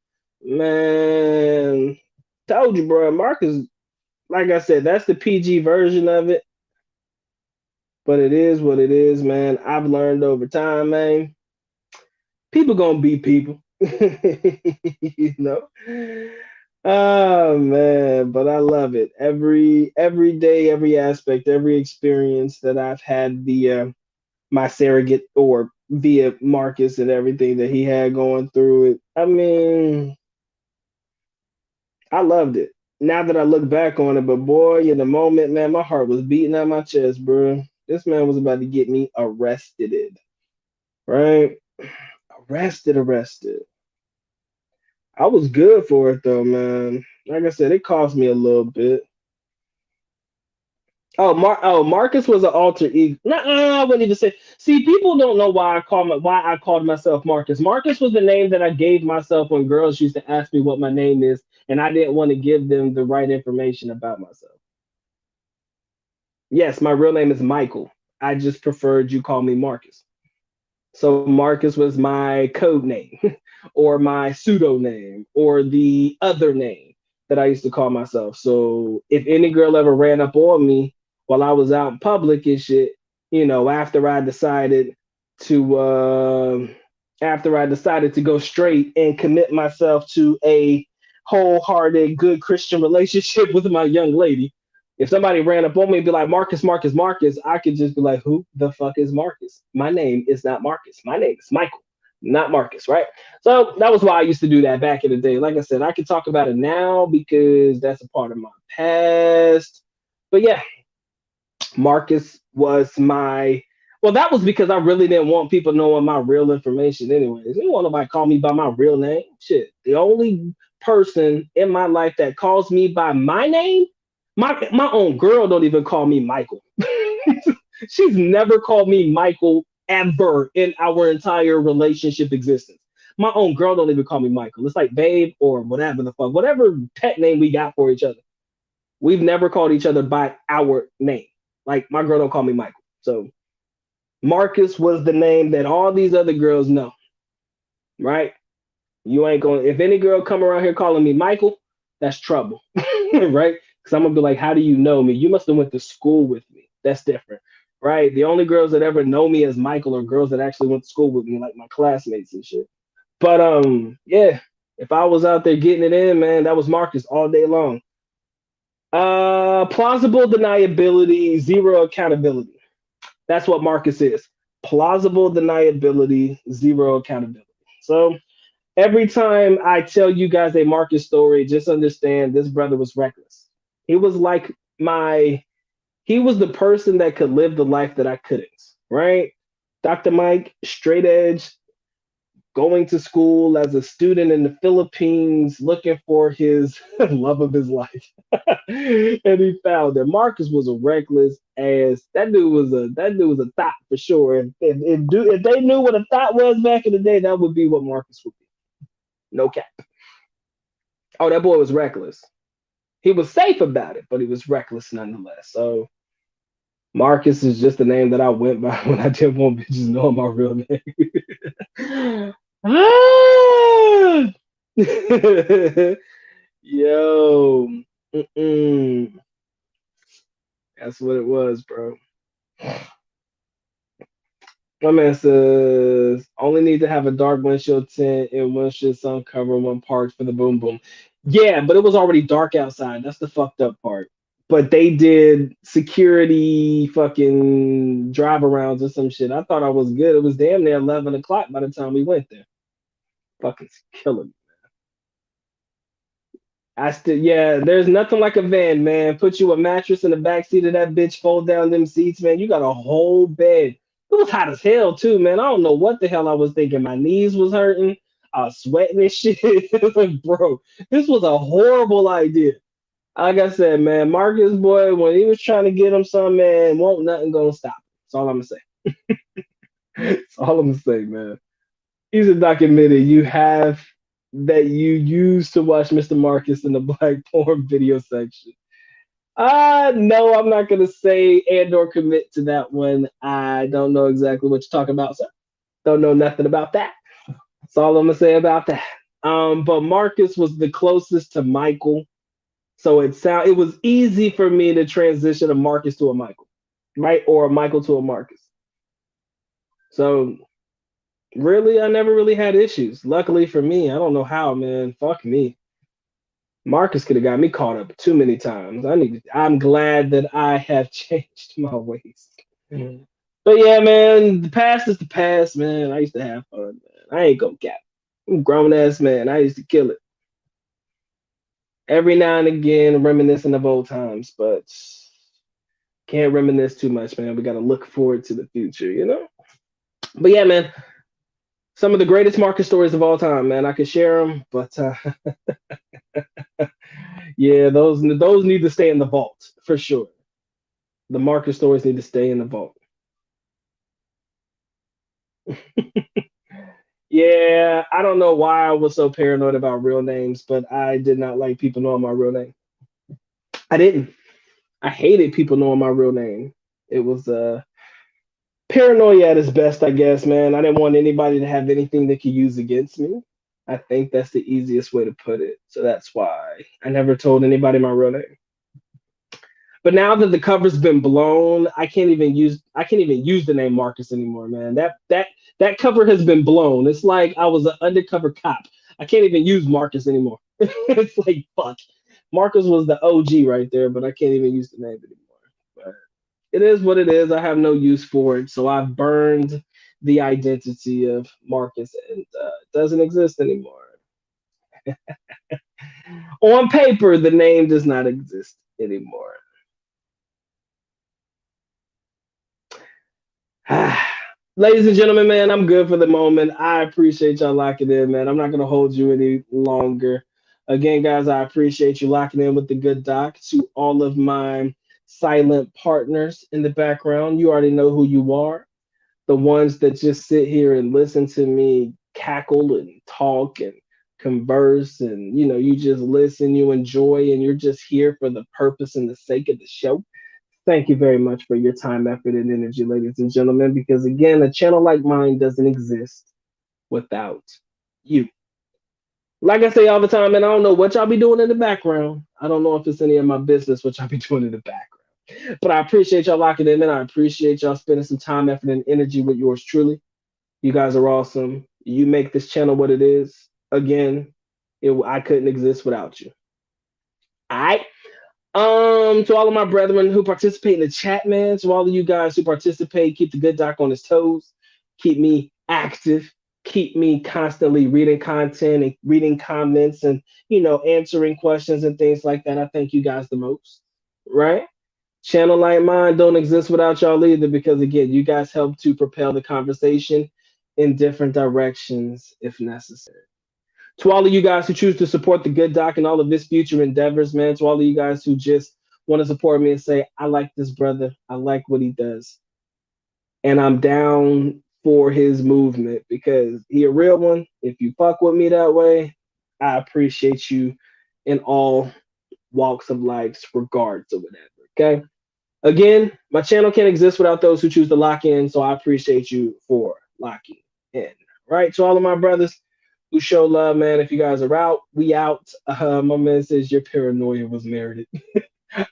Man, told you, bro. Marcus, like I said, that's the PG version of it. But it is what it is, man. I've learned over time, man. People gonna be people. you know. Oh man, but I love it. Every day, every aspect, every experience that I've had via my surrogate or via Marcus and everything that he had going through it. I mean, I loved it. Now that I look back on it, but boy, in the moment, man, my heart was beating out my chest, bro. This man was about to get me arrested, right? Arrested. I was good for it though, man. Like I said, it cost me a little bit. Marcus was an alter ego. I wouldn't even say. See, people don't know why I called myself Marcus. Marcus was the name that I gave myself when girls used to ask me what my name is, and I didn't want to give them the right information about myself. Yes, my real name is Michael. I just preferred you call me Marcus. So Marcus was my code name or my pseudo name or the other name that I used to call myself. So if any girl ever ran up on me while I was out in public and shit, after I decided to go straight and commit myself to a wholehearted good Christian relationship with my young lady, if somebody ran up on me and be like, Marcus, Marcus, Marcus, I could just be like, who the fuck is Marcus? My name is not Marcus. My name is Michael, not Marcus, right? So that was why I used to do that back in the day. Like I said, I can talk about it now because that's a part of my past. But yeah, Marcus was that was because I really didn't want people knowing my real information anyways. You don't want nobody call me by my real name. Shit. The only person in my life that calls me by my name, my own girl don't even call me Michael. She's never called me Michael ever in our entire relationship existence. My own girl don't even call me Michael. It's like babe or whatever the fuck, whatever pet name we got for each other. We've never called each other by our name. Like my girl don't call me Michael. So Marcus was the name that all these other girls know, right? You ain't going. If any girl come around here calling me Michael, that's trouble, right? Because I'm gonna be like, how do you know me? You must have went to school with me. That's different, right? The only girls that ever know me as Michael are girls that actually went to school with me, like my classmates and shit. But yeah. If I was out there getting it in, man, that was Marcus all day long. Plausible deniability, zero accountability. That's what Marcus is. Plausible deniability, zero accountability. So every time I tell you guys a Marcus story, just understand this brother was reckless. He was like he was the person that could live the life that I couldn't, right? Dr. Mike, straight edge, going to school as a student in the Philippines, looking for his love of his life, and he found that Marcus was a reckless ass. That dude was a thought for sure. If they knew what a thought was back in the day, that would be what Marcus would be. No cap. Oh, that boy was reckless. He was safe about it, but he was reckless nonetheless. So Marcus is just the name that I went by when I didn't want bitches knowing my real name. Ah! Yo, mm-mm. That's what it was, bro. My man says only need to have a dark windshield tint and windshield sun cover when parked for the boom boom. Yeah, but it was already dark outside. That's the fucked up part. But they did security fucking drive arounds or some shit. I thought I was good. It was damn near 11 o'clock by the time we went there. Fucking killing me. I still, yeah, there's nothing like a van, man. Put you a mattress in the back seat of that bitch, fold down them seats, man. You got a whole bed. It was hot as hell, too, man. I don't know what the hell I was thinking. My knees was hurting. I was sweating and shit. It's like, bro, this was a horrible idea. Like I said, man, Marcus, boy, when he was trying to get him some, man, won't nothing gonna stop him. That's all I'm gonna say. That's all I'm gonna say, man. He's a documentary you have that you use to watch Mr. Marcus in the black porn video section. No, I'm not gonna say and or commit to that one. I don't know exactly what you're talking about, sir. Don't know nothing about that. That's all I'm gonna say about that. But Marcus was the closest to Michael, so it was easy for me to transition a Marcus to a Michael, right, or a Michael to a Marcus. So really, I never really had issues. Luckily for me, I don't know how, man. Fuck me. Marcus could have got me caught up too many times. I'm glad that I have changed my ways. Mhm. But yeah, man, the past is the past, man. I used to have fun, man. I ain't gonna cap. I'm a grown ass man. I used to kill it every now and again, reminiscing of old times, but can't reminisce too much, man. We gotta look forward to the future, you know. But yeah, man, some of the greatest Marcus stories of all time, man. I could share them, but yeah, those need to stay in the vault for sure. The Marcus stories need to stay in the vault. Yeah, I don't know why I was so paranoid about real names, but I did not like people knowing my real name. I didn't. I hated people knowing my real name. It was paranoia at its best, I guess, man. I didn't want anybody to have anything they could use against me. I think that's the easiest way to put it. So that's why I never told anybody my real name. But now that the cover's been blown, I can't even use the name Marcus anymore, man. That cover has been blown. It's like I was an undercover cop. I can't even use Marcus anymore. It's like fuck. Marcus was the OG right there, but I can't even use the name anymore. But it is what it is. I have no use for it, so I've burned the identity of Marcus, and it doesn't exist anymore. On paper, the name does not exist anymore. Ladies and gentlemen, man, I'm good for the moment. I appreciate y'all locking in, man. I'm not gonna hold you any longer. Again, guys, I appreciate you locking in with the good doc. To all of my silent partners in the background, you already know who you are. The ones that just sit here and listen to me cackle and talk and converse, and you just listen, you enjoy, and you're just here for the purpose and the sake of the show. Thank you very much for your time, effort, and energy, ladies and gentlemen, because again, a channel like mine doesn't exist without you. Like I say all the time, and I don't know what y'all be doing in the background. I don't know if it's any of my business what y'all be doing in the background. But I appreciate y'all locking in, and I appreciate y'all spending some time, effort, and energy with yours truly. You guys are awesome. You make this channel what it is. Again, I couldn't exist without you. All right. To all of my brethren who participate in the chat, man, to all of you guys who participate, keep the good doc on his toes, keep me active, keep me constantly reading content and reading comments and answering questions and things like that. I thank you guys the most. Right? Channel like mine don't exist without y'all either, because again, you guys help to propel the conversation in different directions if necessary. To all of you guys who choose to support the good doc and all of his future endeavors, man, to all of you guys who just want to support me and say, I like this brother, I like what he does, and I'm down for his movement because he a real one. If you fuck with me that way, I appreciate you in all walks of life's regards or whatever. Okay. Again, my channel can't exist without those who choose to lock in, so I appreciate you for locking in. Right, to all of my brothers who show love, man. If you guys are out, we out. My man says your paranoia was merited.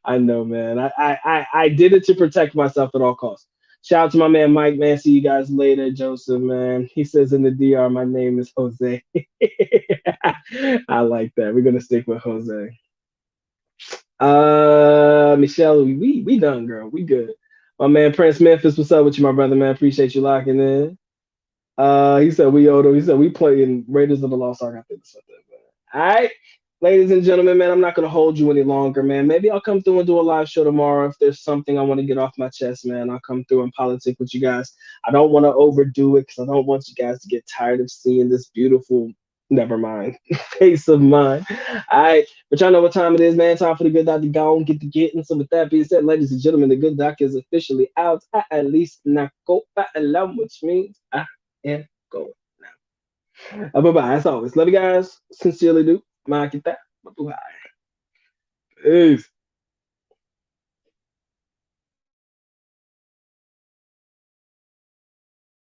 I know, man. I did it to protect myself at all costs. Shout out to my man Mike, man. See you guys later, Joseph, man. He says in the DR, my name is Jose. I like that. We're gonna stick with Jose. Michelle, we done, girl. We good. My man Prince Memphis, what's up with you, my brother, man? Appreciate you locking in. He said we Odo. He said we playing Raiders of the Lost Ark. I think something. All right, ladies and gentlemen, man, I'm not gonna hold you any longer, man. Maybe I'll come through and do a live show tomorrow if there's something I want to get off my chest, man. I'll come through and politic with you guys. I don't want to overdo it because I don't want you guys to get tired of seeing this beautiful. Never mind, face of mine. All right, but y'all know what time it is, man. Time for the good doc to go and get to getting. So with that being said, ladies and gentlemen, the good doc is officially out. At least nako paalam, which means and going now. Bye bye. As always, love you guys. Sincerely do. Makita. Bye bye. Peace.